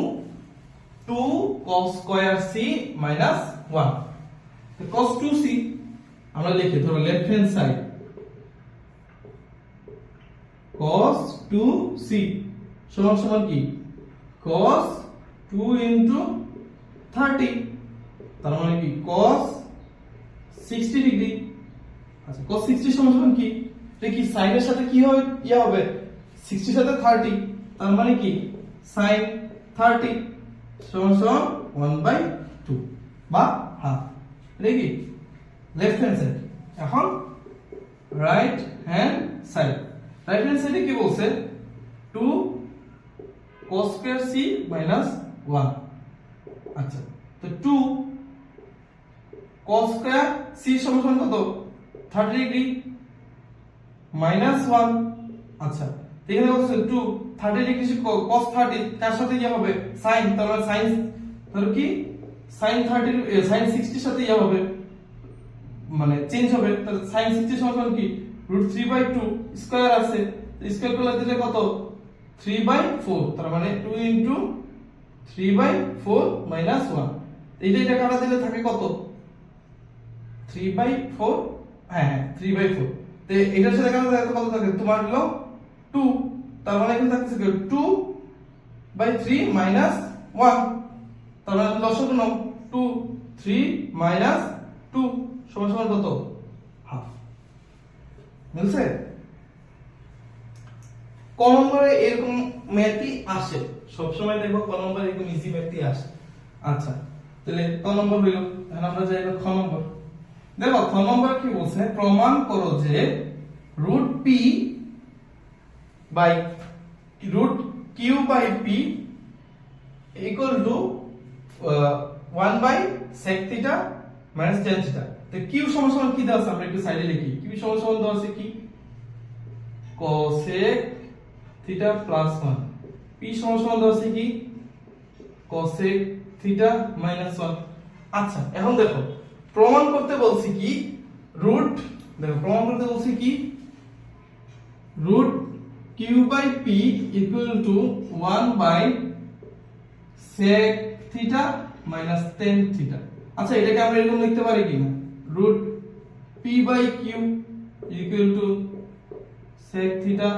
2 cos square c minus 1। তো cos 2c আমরা লিখি, ধরো left hand side cos 2c সমান সমান কি? cos 2 into 30, তার মানে কি cos 60 ডিগ্রি। আচ্ছা, cos 60 সমান সমান কি? এটা কি সাইনের সাথে কি হবে? ইয়া হবে 60 এর সাথে 30, তার মানে কি sin 30 সমান সমান 1/2 বা হাফ। এটা কি লেফট হ্যান্ড সাইড। এখন right hand side, right hand সাইডে কি বলছে? 2 cos square c minus 1। আচ্ছা, তো 2 cos square c সমান কত? 30 ডিগ্রি minus 1। আচ্ছা, এখানে বলছে 2 30 ডিগ্রি cos 30 তার সাথে কি হবে? sin, তার মানে sin ধরো কি sin 30 sin 60 এর সাথে ইয়া হবে, মানে চেঞ্জ হবে। তাহলে sin 60 সমান কি? √3/2 স্কয়ার আছে, স্কয়ার করলে দিলে কত? 3/4, তার মানে 2 into 3/4 minus 1। এটা কাটা দিলে থাকে কত? 3/4। হ্যাঁ 3/4। তো এটার সাথে কাটা দিলে কত থাকে? তোমার হলো 2, তার মানে এখানে থাকছে 2/3 minus 1, তার মানে লসাগু নাও 2 3 minus 2 সমান সমান কত? হাফ। বুঝছে? ক নম্বরে এরকম ম্যাথই আসে সব সময়, দেখো ক নম্বরে এরকম ইজি ম্যাথই আসে। আচ্ছা, তাহলে ক নম্বর হইলো। এখন আমরা যাই খ নম্বর। দেখো খ নম্বর কি বলছে? প্রমাণ করো যে √p by √q by p equal to 1/sec theta minus tan theta. তো q সমান সমান কি দেওয়া আছে? আমরা একটু সাইডে লিখি। q সমান সমান দেওয়া আছে কি? cosec theta plus 1। p সমান সমান দেওয়া আছে কি? cosec theta minus 1। আচ্ছা, এখন দেখো প্রমাণ করতে বলছি কি দেখো প্রমাণ করতে বলছি কি √q by p equal to 1/sec theta minus tan theta. আচ্ছা, এটাকে আমরা এরকম লিখতে পারি কি না? √p by q equal to sec theta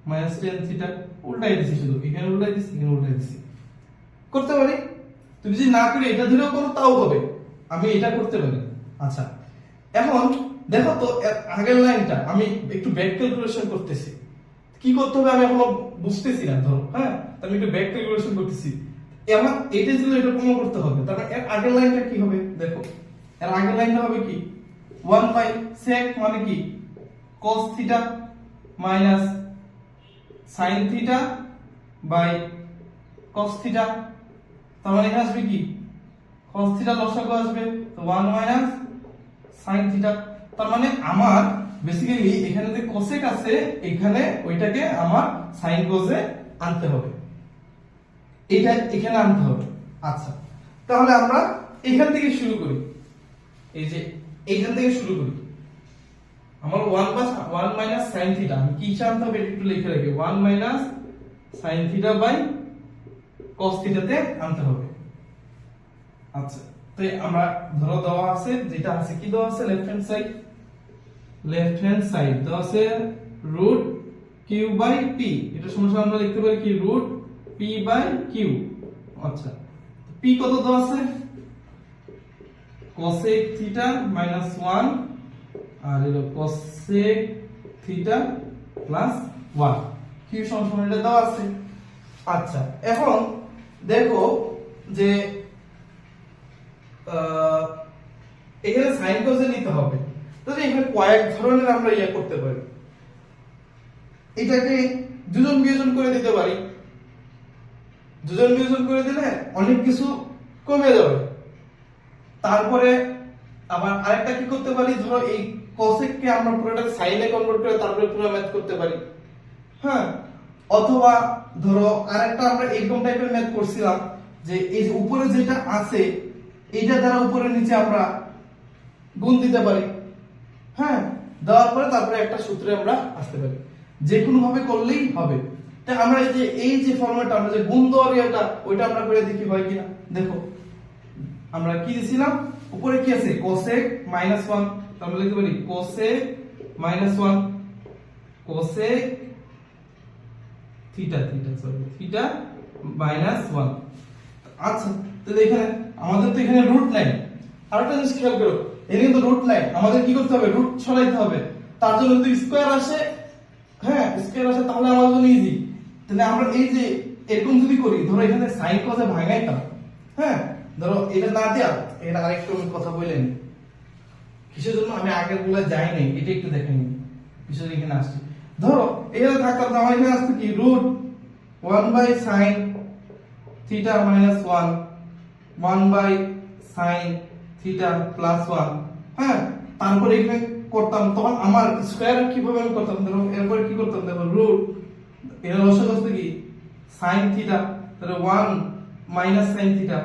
minus tan theta. উল্টাই দিছি, শুধু এখানে উল্টাই দিছি, এখানে উল্টাই দিছি। করতে পারি। তুমি যদি না করে এটা ধরেও করো তাও হবে, আমি এটা করতে পারি। আচ্ছা, এখন দেখো তো আগের লাইনটা আমি একটু ব্যাক ক্যালকুলেশন করতেছি, কি করতে হবে আমি এখনো বুঝতেছি না। ধরো হ্যাঁ, আমি একটু ব্যাক ক্যালকুলেশন করতেছি, আমার এটা ছিল এটা প্রমাণ করতে হবে। তারপর এর আগের লাইনটা কি হবে দেখো, এর আগের লাইনটা হবে কি 1 বাই sec মানে কি cos theta minus sin theta by cos theta, তার মানে এখানে আসবে কি cos থিটা লসাগু আসবে, তো 1 মাইনাস sin থিটা। তার মানে আমার বেসিক্যালি এখানে যে cosec আছে এখানে ওইটাকে আমার sin cos এ আনতে হবে, এটা এখানে আনতে হবে। আচ্ছা, তাহলে আমরা এখান থেকে শুরু করি, এই যে এইখান থেকে শুরু করি। আমার 1 মাইনাস sin থিটা আমি কি আনতে হবে একটু লিখে রাখি, 1 minus sin theta by cos থিটাতে আনতে হবে। আচ্ছা, তো আমরা ধরো দেওয়া আছে যেটা আছে কি দেওয়া আছে লেফট হ্যান্ড সাইড দেওয়া আছে রুট কিউ বাই পি, এটা সমস্যা আমরা লিখতে পারি কি রুট পি বাই কিউ। আচ্ছা, পি কত দেওয়া আছে cosec থিটা মাইনাস 1 আর হলো cosec থিটা প্লাস 1, কিউ সমান এটা দেওয়া আছে। আচ্ছা, এখন দেখো যে এখানে sin cos এ নিতে হবে, তাহলে এখানে কয়েক ধরনের আমরা ইয়া করতে পারি, এটাকে যোজন বিয়োজন করে দিতে পারি। যোজন বিয়োজন করে দিলে অনেক কিছু কমে যাবে। তারপরে আবার আরেকটা কি করতে পারি, ধরো এই cosec কে আমরা পুরোটা sin এ কনভার্ট করে তারপরে পুরো ম্যাথ করতে পারি। হ্যাঁ, অথবা ধরো আরেকটা আমরা এরকম টাইপের ম্যাথ করছিলাম যে এই যে উপরে যেটা আছে এইটা দ্বারা উপরে নিচে আমরা গুণ দিতে পারি। হ্যাঁ, দেওয়ার পরে তারপরে একটা সূত্রে আমরা আসতে পারি, যে কোনো ভাবে করলেই হবে। তাই আমরা এই যে ফর্মুলাটা আমরা যে গুণ দেওয়ার এটা ওইটা আমরা করে দেখি হয় কিনা। দেখো আমরা কি দিছিলাম, উপরে কি আছে cosec মাইনাস 1, আমরা লিখতে পারি cosec minus 1 cosec theta theta minus 1। আচ্ছা, তাহলে এখানে আমাদের তো এখানে রুট নাই, আরেকটা জিনিস খেয়াল করো, এর কিন্তু রুট নাই, আমাদের কি করতে হবে রুট সরাইতে হবে। তার জন্য যদি স্কয়ার আসে, হ্যাঁ স্কয়ার আসে তাহলে আমাদের জন্য ইজি। তাহলে আমরা এই যে এরকম যদি করি, ধরো এখানে sin cos এ ভাঙাইতাম। হ্যাঁ, ধরো এটা না দেয়া, এখানে আরেকটু আমি কথা বলেন কিসের জন্য আমি আগের গুলো যাই নাই, এটা একটু দেখে নিন কিসের এখানে আসছে। ধরো এখানে থাকতাম আমার এখানে আসছে কি root 1 by sin theta minus 1 1 by sin theta plus 1। হ্যাঁ, তারপরে এখানে করতাম, তখন আমার স্কয়ার কিভাবে আমি করতাম, ধরো এরপরে কি করতাম দেখো রুট এর লসাগু আসছে কি sin থিটা, তাহলে 1 মাইনাস sin থিটা,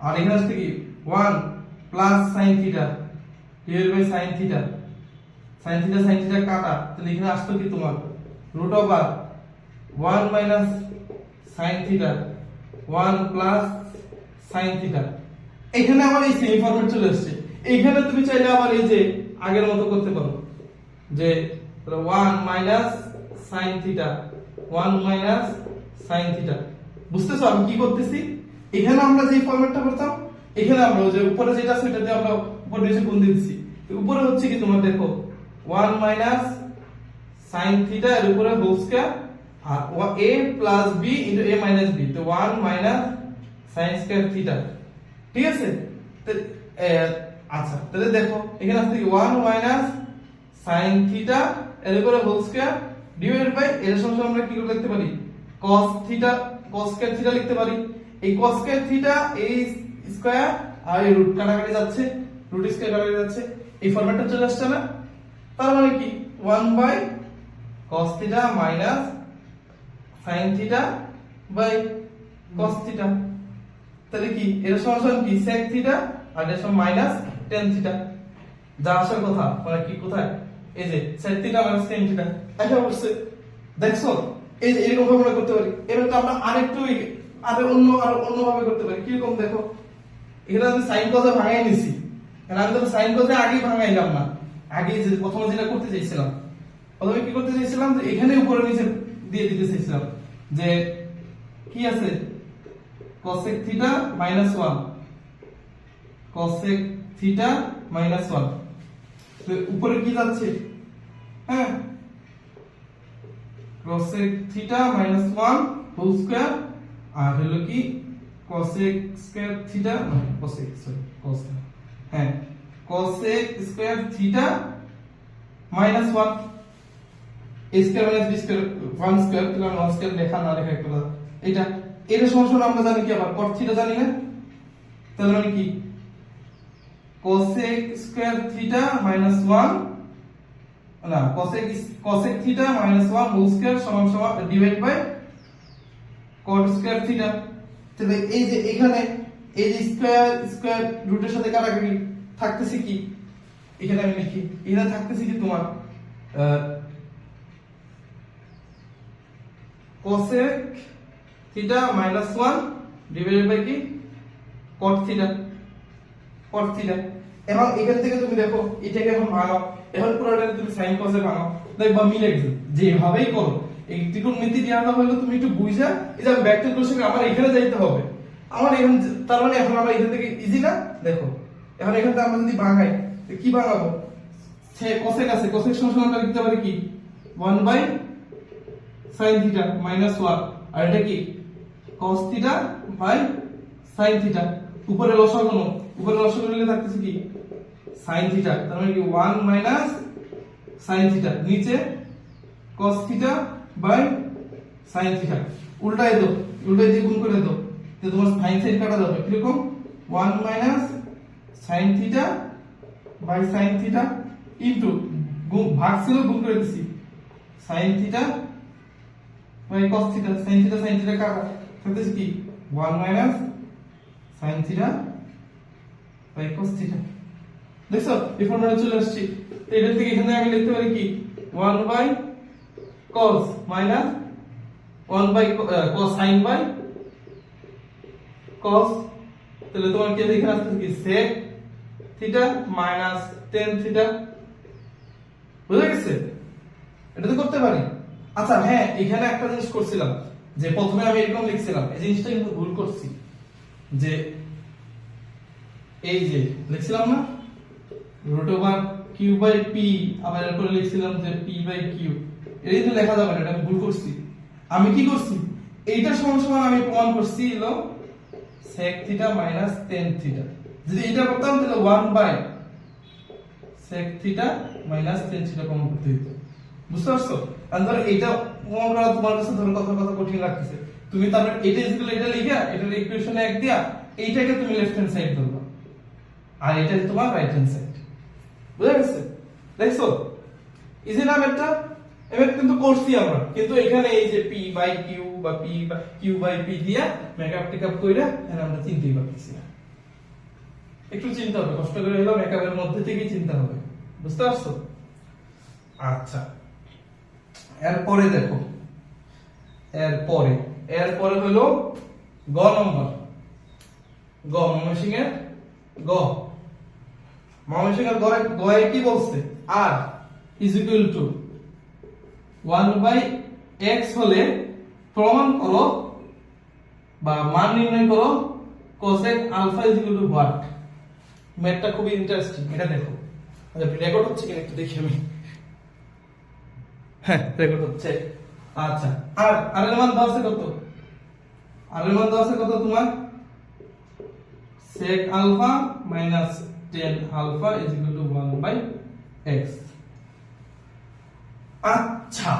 আর এখানে আসছে কি 1 plus sin theta divide by sin theta কাটা, তাহলে এখানে আসতো কি তোমার root over 1 minus sin theta 1 plus sin theta. এখানে আমার এই সেম ফরম্যাট চলে আসছে। এখানে তুমি চাইলে আবার এই যে আগের মতো করতে পারো যে 1 minus sin theta 1 minus sin theta. বুঝতেছো আমি কি করতেছি? এখানে আমরা যে ফরম্যাটটা করতাম, এখানে আমরা যে উপরে যেটা আছে সেটা দিয়ে আমরা উপরে নিচে গুণ দিচ্ছি। উপরে হচ্ছে কি তোমার দেখো 1 মাইনাস sin থিটা এর উপরে হোল স্কয়ার আর a plus b into a minus b, তো 1 মাইনাস sin স্কয়ার থিটা। ঠিক আছে? আচ্ছা, তাহলে দেখো এখানে আছে কি 1 মাইনাস sin থিটা এর উপরে হোল স্কয়ার ডিভাইডেড বাই এর সমান আমরা কি করে লিখতে পারি cos theta cos square theta লিখতে পারি। এই cos স্কয়ার থিটা এই স্কয়ার আর এই রুট কাটাকাটি যাচ্ছে, রুট স্কয়ার কাটাকাটি যাচ্ছে, এই ফরম্যাটটা চলে আসছে না? তার মানে কি 1 by cos theta minus sin theta by cos theta, তাহলে কি এর সমান কি sec থিটা আর এর সমান মাইনাস tan থিটা। যা আসার কথা মানে কি কোথায়, এই যে sec theta minus tan theta এটা বলছে। দেখছো এই যে এরকম ভাবে আমরা করতে পারি। এবার তো আমরা আরেকটু অন্য ভাবে করতে পারি। কি রকম দেখো, এখানে আমি sin cos এ ভাঙাই নিছি, কারণ আমি তো sin cos এ আগেই ভাঙাইলাম না। আগে যে প্রথমে যেটা করতে চাইছিলাম, প্রথমে কি করতে চাইছিলাম যে এখানে উপরে নিচে দিয়ে দিতে চাইছিলাম যে কি আছে cosec থিটা -1 cosec থিটা -1 তো উপরে কি যাচ্ছে হ্যাঁ cosec থিটা -1 হোল স্কয়ার আর হলো কি cosec square theta cosec sorry cos হ্যাঁ cosec square theta -1 a square b square 1 square তাহলে আমরা 1 স্কয়ার লেখা না লেখা একটা এটা এর সমান আমরা জানি কি আবার cos থিটা জানি না তাহলে মানে কি cosec স্কয়ার থিটা -1 না cosec থিটা -1 হোল স্কয়ার সমান সমান divide by cot square theta তাহলে এই যে এখানে এই যে স্কয়ার রুটের সাথে কাটাকাটি থাকতেছে কি এখানে আমি লিখি এখানে থাকতেছে কি তোমার cosec থিটা -1 ডিভাইডেড বাই কি cot থিটা এবং এখান থেকে তুমি দেখো এটাকে এখন ভাঙাও এখন পুরোটা তুমি sin cos এ ভাঙাও দেখবা মিলে গেছে যেভাবেই করো এই ত্রিকোণমিতি জ্ঞানটা হলো তুমি একটু বুঝা এই যে ব্যাক ক্যালকুলেশনে আমার এখানে যাইতে হবে আমার এখানে তার মানে এখন আমরা এখান থেকে ইজি না দেখো এখন এখান থেকে আমরা যদি ভাঙাই তো কি ভাঙাবো সে cosec আছে cosec সমান আমরা লিখতে পারি কি 1 বাই sin থিটা -1 আর এটা কি cos theta by sin theta উপরে লসাগু নিলে থাকতেছে কি sin থিটা তার মানে কি 1 মাইনাস sin থিটা নিচে cos theta by sin theta উল্টায় দিয়ে গুণ করে দাও তো তোমার sin সাইড কাটা যাবে কি রকম 1 minus sin theta by sin theta into ভাগ ছিল গুণ করে দিছি sin theta by cos theta sin theta কাটা থাকতেছে কি 1 minus sin theta by cos theta দেখছো এই ফর্মুলা চলে আসছে এটা থেকে এখানে আমি লিখতে পারি কি 1 by cos minus 1 by cos sin by cos তাহলে তোমার কি এখানে আসছে কি sec theta minus tan theta বুঝা গেছে এটা তো করতে পারি আচ্ছা হ্যাঁ এখানে একটা জিনিস করছিলাম যে প্রথমে আমি এরকম লিখছিলাম এই জিনিসটা কিন্তু ভুল করছি যে এই যে লিখছিলাম না √q বাই p আবার এরপরে লিখছিলাম যে p বাই q এটাই তো লেখা যাবে না এটা আমি ভুল করছি আমি কি করছি এইটা সমান আমি প্রমাণ করছি হলো sec theta minus tan theta যদি এটা করতাম তাহলে 1 by sec theta minus tan theta প্রমাণ করতে হতো বুঝতে পারছো আর ধরো এটা প্রমাণ করা তোমার কাছে ধরো কথা কঠিন লাগতেছে তুমি তারপর এটা ইকুয়াল এটা লিখা এটার ইকুয়েশনে 1 দিয়া এইটাকে তুমি লেফট হ্যান্ড সাইড ধরবা আর এটা তোমার রাইট হ্যান্ড সাইড বুঝা গেছে দেখছো ইজি না এটা এবার কিন্তু করছি আমরা কিন্তু এখানে এই যে p বাই q বা p by q by p দিয়া মেকআপ টেকআপ কইরা এখানে আমরা চিন্তাই পাচ্ছি না একটু চিন্তা হবে কষ্ট করে হলো মেকআপের মধ্যে থেকেই চিন্তা হবে বুঝতে পারছো আচ্ছা এরপরে দেখো এরপরে হলো গ নম্বর ময়মনসিংহের গয়ে কি বলছে r is equal to 1 by x হলে প্রমাণ করো বা মান নির্ণয় করো cosec alpha is equal to what ম্যাথটা খুব ইন্টারেস্টিং এটা দেখো আচ্ছা রেকর্ড হচ্ছে কিনা একটু দেখি আমি হ্যাঁ রেকর্ড হচ্ছে আচ্ছা আর এর মান দাও কত তোমার sec alpha minus tan alpha is equal to 1 by x আচ্ছা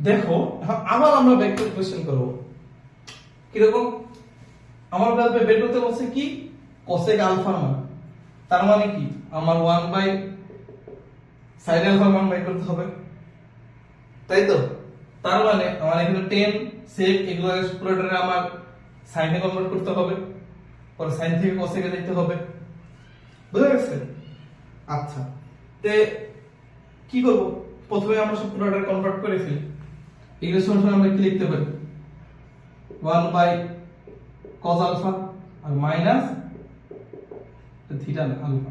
দেখো আবার আমরা ভেক্টর ইকুয়েশন করব কি রকম আমার বের করতে বলছে কি cosec আলফা মান তার মানে কি আমার 1 বাই sin আলফা মান বের করতে হবে তাই তো তার মানে আমার এখানে tan sec এগুলো পুরোটারে আমার sin এ কনভার্ট করতে হবে পরে sin থেকে cosec এ যেতে হবে বুঝা গেছে আচ্ছা তে কি করব প্রথমে আমরা সব পুরোটা কনভার্ট করে ফেলি এগুলো সমান আমরা কি লিখতে পারি 1 বাই cos আলফা আর minus theta alpha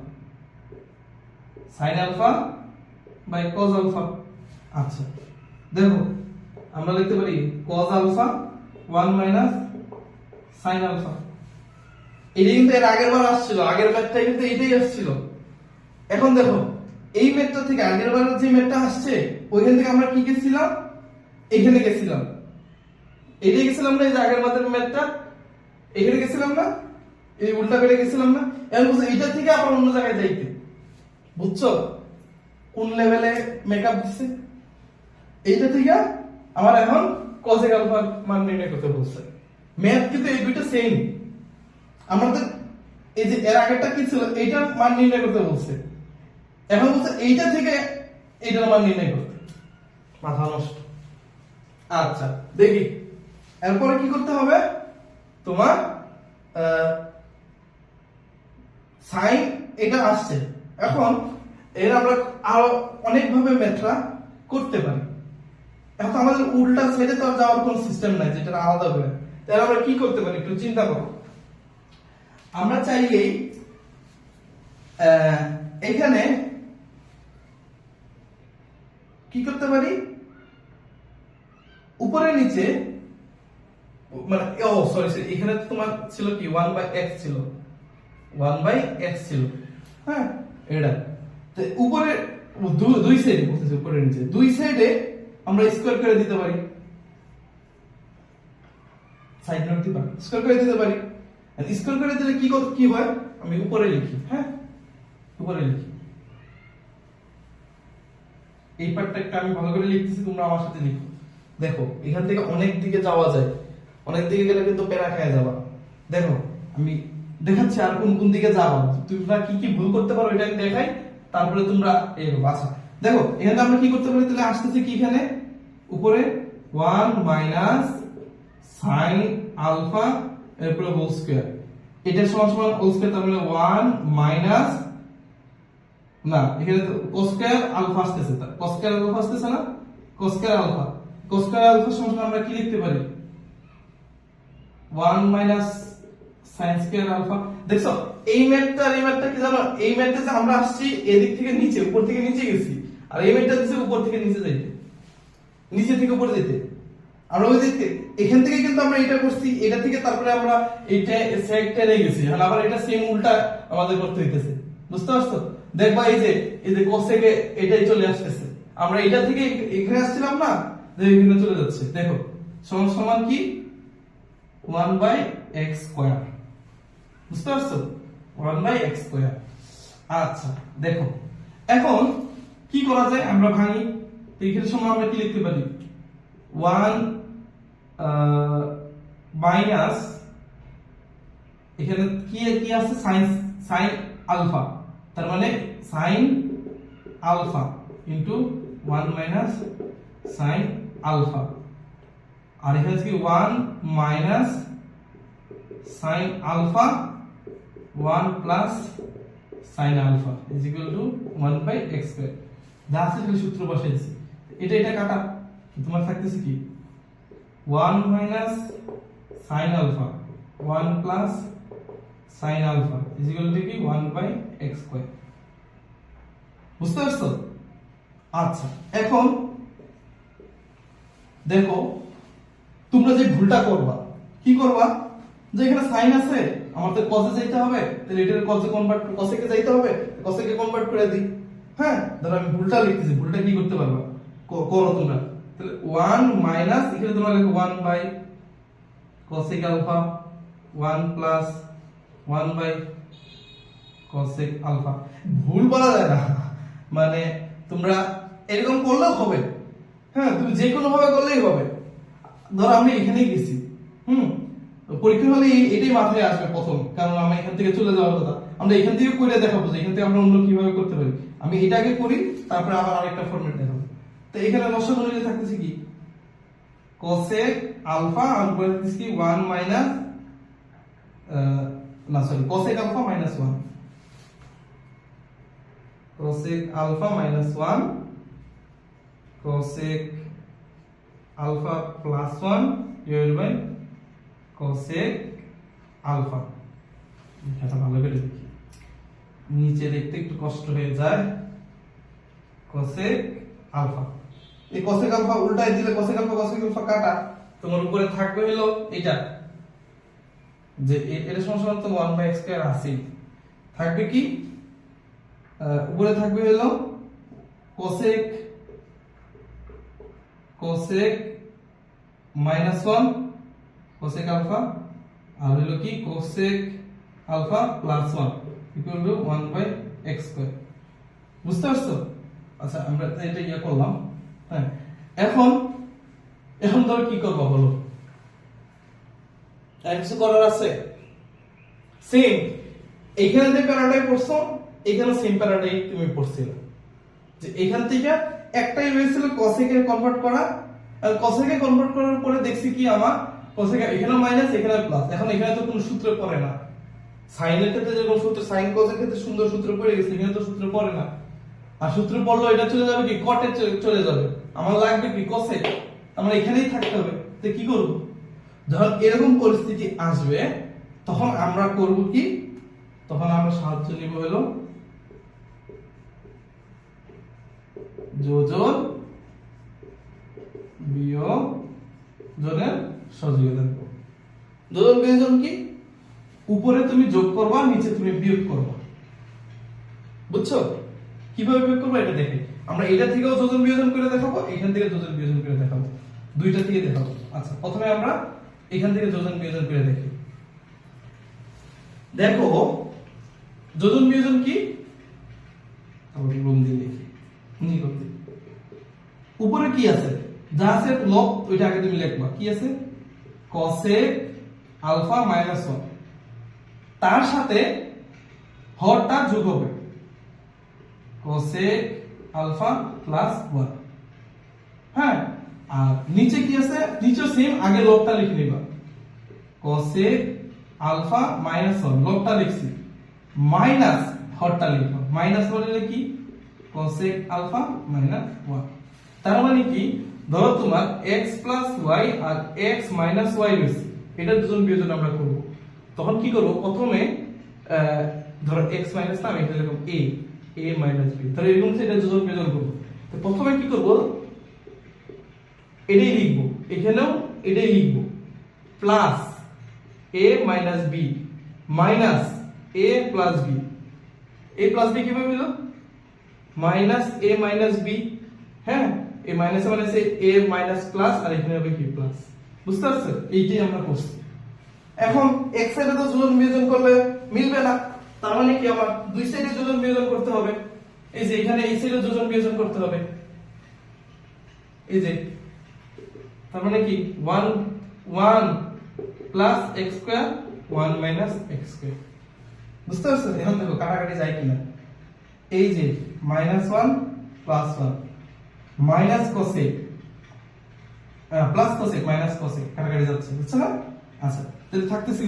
sin alpha by cos alpha আচ্ছা দেখো আমরা লিখতে পারি cos alpha 1 minus sin alpha. এটা কিন্তু এর আগের বার আসছিল, আগের ম্যাথটা কিন্তু এটাই আসছিল। এখন দেখো এই ম্যাথটা থেকে আগের বারের যে ম্যাথটা আসছে ওইখান থেকে আমরা কি গেছিলাম, এখানে গেছিলাম, এটাই গেছিলাম না, এই যে আগের বারের ম্যাথটা এখানে গেছিলাম না, এই উল্টা করে গেছিলাম না। এখন বুঝছো এটা থেকে আবার অন্য জায়গায় যাইতে, বুঝছো কোন লেভেলে মেকআপ দিচ্ছে। এইটা থেকে আমার এখন cosec আলফার মান নির্ণয় করতে বলছে। ম্যাথ কিন্তু এই দুইটা সেম, আমাদের এই যে এর আগেরটা কি ছিল এইটার মান নির্ণয় করতে বলছে, এখন বলছে এইটা থেকে এইটার মান নির্ণয় করতে। মাথা নষ্ট। আচ্ছা দেখি এরপরে কি করতে হবে, তোমার সাইন এটা আসছে। এখন এর আমরা আরো অনেক ভাবে ম্যাথটা করতে পারি। এখন আমাদের উল্টা সাইডে তো আর যাওয়ার কোনো সিস্টেম নাই যেটা আলাদা হবে, তাহলে আমরা কি করতে পারি একটু চিন্তা করো। আমরা চাইলেই এখানে কি করতে পারি, উপরে নিচে মানে সরি এখানে তোমার ছিল কি 1/x ছিল, 1/x ছিল, হ্যাঁ এটা তো উপরে দুই সাইডে বলতেছি, উপরে নিচে দুই সাইডে আমরা স্কয়ার করে দিতে পারি, সাইড নোট দিবা স্কয়ার করে দিতে পারি। আর স্কয়ার করে দিলে কি হয়, আমি উপরে লিখি, হ্যাঁ উপরে লিখি, এই পার্টটা একটা আমি ভালো করে লিখতেছি, তোমরা আমার সাথে লিখো। দেখো এখান থেকে অনেক দিকে যাওয়া যায়, অনেক দিকে গেলে কিন্তু পেরা খেয়ে যাবা। দেখো আমি দেখাচ্ছি আর কোন কোন দিকে যাবা, তোমরা কি কি ভুল করতে পারো এটা আমি দেখাই, তারপরে তোমরা এগোবো। আচ্ছা দেখো এখানে আমরা কি করতে পারি, তাহলে আসতেছে কি এখানে উপরে 1 মাইনাস sin আলফা এরপরে হোল স্কয়ার, এটা সমান সমান হোল স্কয়ার, তার মানে 1 মাইনাস না এখানে তো cos স্কয়ার আলফা আসতেছে, তা cos স্কয়ার আলফা আসতেছে না, cos square alpha, cos square alpha সমান আমরা কি লিখতে পারি 1 মাইনাস sin স্কয়ার আলফা। দেখছো এই ম্যাথটা কি জানো, এই ম্যাথটা যে আমরা আসছি এদিক থেকে নিচে, উপর থেকে নিচে গেছি, আর এই ম্যাথটা দিছে উপর থেকে নিচে যাইতে, নিচে থেকে উপরে যেতে। আমরা ওই দিকে এখান থেকে কিন্তু আমরা এটা করছি, এটা থেকে তারপরে আমরা এইটা সেকটা নিয়ে গেছি, আর আবার এটা সেম উল্টা আমাদের করতে হইতেছে, বুঝতে পারছো। দেখবা এই যে cosec এটাই চলে আসতেছে, আমরা এটা থেকে এখানে আসছিলাম না, যে এখানে চলে যাচ্ছে। দেখো সমান সমান কি 1/x স্কয়ার, বুঝতে পারছো 1/x স্কয়ার। আচ্ছা দেখো এখন কি করা যায়, আমরা ভাঙি, এখানে সময় আমরা কি লিখতে পারি 1 মাইনাস এখানে কি আছে sin আলফা, তার মানে sin alpha into 1 minus sin alpha, আর এখানে কি 1 minus sin alpha 1 plus sin alpha is equal to 1/x square. যা আছে সেই সূত্র বসাইছি, এটা কাটা, তোমার থাকতেছে কি 1 minus sin alpha 1 plus sin alpha is equal to কি 1/x স্কয়ার, বুঝতে পারছো। আচ্ছা এখন দেখো তোমরা যে ভুলটা করবা, কি করবা, যে এখানে sin আছে আমার তো cos এ যাইতে হবে, তাহলে এটার cos এ কনভার্ট cos এ যাইতে হবে, cos এ কনভার্ট করে দিই। হ্যাঁ ধরো আমি ভুলটা লিখতেছি, ভুলটা কি করতে পারবা করো তোমরা, তাহলে 1 মাইনাস এখানে তোমরা লিখো 1 by cosec alpha 1 plus 1 by cosec alpha. ভুল বলা যায় না, মানে তোমরা এরকম করলেও হবে, হ্যাঁ তুমি যে কোনো ভাবে করলেই হবে। ধরো আমি এখানেই গেছি, পরীক্ষা হলে এটাই মাথায় আসবে প্রথম, কারণ আমরা এখান থেকে চলে যাওয়ার কথা, আমরা এখান থেকে করে দেখাবো যে এখান থেকে আমরা অন্য কিভাবে করতে পারি। আমি এটা আগে করি, তারপরে আবার আরেকটা ফরম্যাট দেখাবো। তো এখানে লসাগু নিলে থাকতেছে কি cosec আলফা আর উপরে দিচ্ছি কি 1 মাইনাস না sorry cosec alpha minus 1, cosec alpha minus 1 cosec alpha plus 1 divided by cosec alpha. এটা ভালো করে দেখি, নিচে দেখতে একটু কষ্ট হয়ে যায়, cosec আলফা, এই cosec আলফা উল্টায় দিলে cosec আলফা কাটা, তোমার উপরে থাকবে হলো এটা, যে এটা সমান তো 1/x স্কয়ার আছে, থাকবে কি উপরে থাকবে হলো কোসেক -1 কোসেক আলফা, আর হলো কি cosec alpha plus 1 equal to 1/x square. বুঝতে পারছো? আচ্ছা আমরা এটা ইয়া করলাম। হ্যাঁ, এখন ধরো কি করব বলো, আর কিছু করার আছে? সেম এখানে যে প্যারাটাই পড়ছো এখানে সেম প্যারাটাই তুমি পড়ছিলে, যে এখান থেকে একটাই হয়েছিল কসেকে কনভার্ট করা, আর কসেকে কনভার্ট করার পরে দেখছি কি আমার কসেকে এখানে মাইনাস এখানে প্লাস। এখন এখানে তো কোনো সূত্র পড়ে না, সাইনের ক্ষেত্রে যেরকম সূত্র সাইন কসের ক্ষেত্রে সুন্দর সূত্র পড়ে গেছে, এখানে তো সূত্র পড়ে না। আর সূত্র পড়লো এটা চলে যাবে কি কটে চলে যাবে, আমার লাগবে কি কসেক, আমরা এখানেই থাকতে হবে। তো কি করব, যখন এরকম পরিস্থিতি আসবে তখন আমরা করব কি, তখন আমরা সাহায্য নিব হলো যোজন বিয়োজনের সহযোগিতা নেব। যোজন বিয়োজন কি, উপরে তুমি যোগ করবা নিচে তুমি বিয়োগ করবা। বুঝছো কিভাবে বিয়োগ করবো এটা দেখে, আমরা এটা থেকেও যোজন বিয়োজন করে দেখাবো, এখান থেকে যোজন বিয়োজন করে দেখাবো, দুইটা থেকে দেখাবো। আচ্ছা প্রথমে আমরা এখান থেকে যোজন বিয়োজন করে দেখি। দেখো যোজন বিয়োজন কি, উপরে কি আছে যা আছে লব ওইটা আগে তুমি লিখবা, কি আছে cosec আলফা মাইনাস 1, তার সাথে হরটা যোগ হবে cosec আলফা প্লাস 1। হ্যাঁ, আর নিচে কি আছে, নিচে সেম আগে লবটা লিখে নিবা, cosec আলফা মাইনাস 1 লবটা লিখছি, মাইনাস হরটা লিখবা, মাইনাস বললে কি cosec আলফা মাইনাস 1। তার মানে কি, ধরো তোমার x প্লাস y আর x মাইনাস y রয়েছে, এটা দুজন বিয়োজন আমরা করব। তখন কি করব, প্রথমে ধরো x মাইনাস না, আমি এটা লিখব a মাইনাস b, তাহলে এরকম সেটা দুজন বিয়োজন করব। তো প্রথমে কি করব, এটাই লিখব, এখানেও এটাই লিখব, plus a minus b minus a plus b, a plus b কিভাবে হলো মাইনাস a মাইনাস b। হ্যাঁ, a মাইনাস মানে a মাইনাস প্লাস, আর এখানে হবে কি প্লাস। বুঝতে পারছো, এইটাই আমরা করছি। এখন এক সাইডে তো যোজন বিয়োজন করলে মিলবে না, তার মানে কি আমার দুই সাইডে যোজন বিয়োজন করতে হবে। এই যে এখানে এই সাইডে যোজন বিয়োজন করতে হবে, এই যে তার মানে কি 1 plus x square 1 minus x square. বুঝতে পারছো, এখন দেখো কাটাকাটি যায় কিনা, এই যে -1 plus 1 minus cosec plus cosec minus cosec কাটাকাটি যাচ্ছে, বুঝছো না? আচ্ছা তাহলে থাকতেছে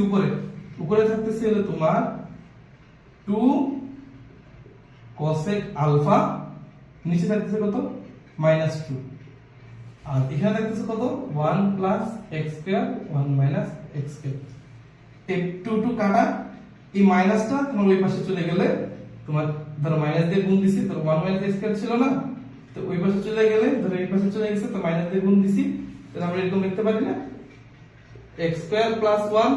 উপরে থাকতেছে হলো তোমার 2 কোসেক আলফা, নিচে থাকতেছে কত -2, আর এখানে থাকতেছে কত 1 plus x square 1 minus x square. এই 2 কাটা, এই মাইনাসটা তোমার ওই পাশে চলে গেলে, তোমার ধরো মাইনাস দিয়ে গুণ দিছি, তো 1 মাইনাস x স্কয়ার ছিল না, তো ওই পাশে চলে গেলে ধরো এই পাশে চলে গেছে, তো মাইনাস দিয়ে গুণ দিছি, তাহলে আমরা এরকম লিখতে পারি না x স্কয়ার প্লাস 1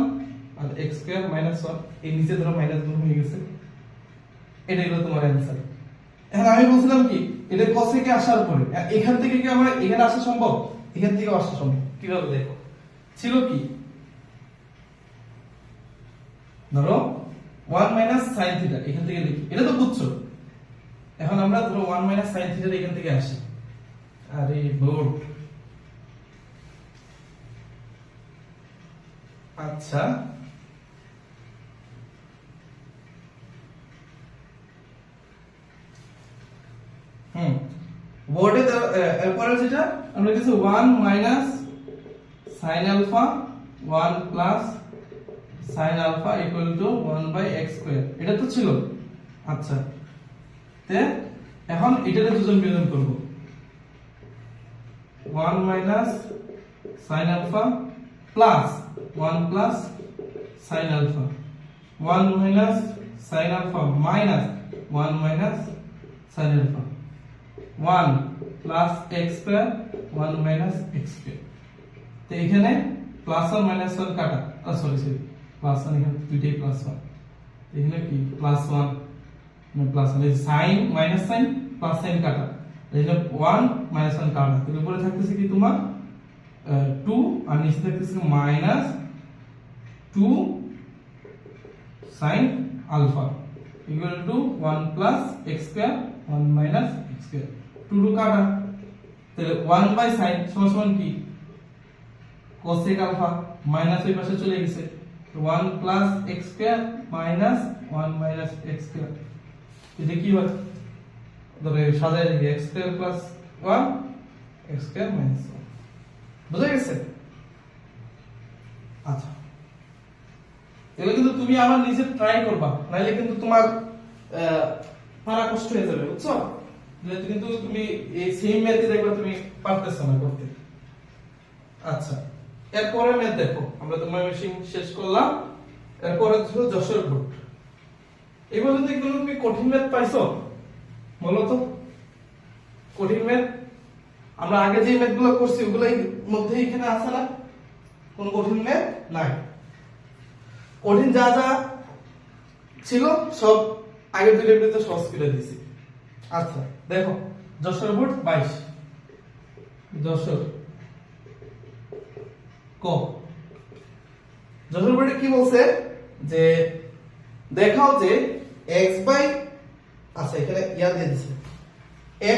আর x স্কয়ার মাইনাস 1, এই নিচে ধরো মাইনাস গুণ হয়ে গেছে, এটাই হলো তোমার অ্যানসার। এখন আমি বলছিলাম কি, এটা কোসেকে আসার পরে এখান থেকে কি আমরা এখানে আসা সম্ভব, এখান থেকে আসা সম্ভব, কিভাবে দেখো ছিল কি, ধরো 1 মাইনাস sin থিটা এখান থেকে লিখি, এটা তো বুঝছো। এখন আমরা ধরো 1 মাইনাস sin থিটা এখান থেকে আসি, আরে বোর্ড। আচ্ছা বোর্ডে এরপরে যেটা আমরা লিখেছি 1 minus sin alpha 1 plus sin alpha equal to 1/x square, এটা তো ছিল। আচ্ছা তে এখন এটাকে দুজন বিয়োজন করব, 1 minus sin alpha plus 1 plus sin alpha, 1 minus sin alpha minus 1 minus sin alpha, 1 plus x square 1 minus x square. তো এখানে +1 -1 কাটা, সরি +1, এখানে দুইটাই +1, এখানে কি +1 মানে +1, এই sine minus sine plus sine কাটা, এখানে 1 -1 কাটা, এর উপরে থাকতেছে কি তোমার 2 আর নিচে থাকতেছে -2 sin alpha equal to 1 plus x square 1 minus x square, 2 কাটা, তাহলে 1 by sin সমান কি cosec alpha, মাইনাস এই পাশে চলে গেছে, 1 plus x square minus 1 minus x square, এটা কি হয় ধরে সাজায় লিখি x square plus 1 x square minus 1, বুঝা গেছে? আচ্ছা, এগুলো কিন্তু তুমি আবার নিজে ট্রাই করবা, নাইলে কিন্তু তোমার পারা কষ্ট হয়ে যাবে, বুঝছো? যেহেতু কিন্তু তুমি এই সেম ম্যাথই দেখবা তুমি পারতেছ না করতে। আচ্ছা, এরপরে ম্যাথ দেখো, আমরা তোমার মেশিন শেষ করলাম, এরপরে ছিল যশোর ভোট। এই পর্যন্ত কি তুমি কঠিন ম্যাথ পাইছো? বলো তো, কঠিন ম্যাথ আমরা আগে যে ম্যাথগুলো করছি ওগুলোই মধ্যে এখানে আছে না? কোন কঠিন ম্যাথ নাই। কঠিন যা যা ছিল সব আগের দুইটার ভিতরে সহজ করে দিয়েছি। আচ্ছা দেখো, যশোর ভোট 22, যশোর ক, যশোর ভোটে কি বলছে যে দেখাও যে x বাই, আচ্ছা এখানে ইয়া দিয়ে দিছে,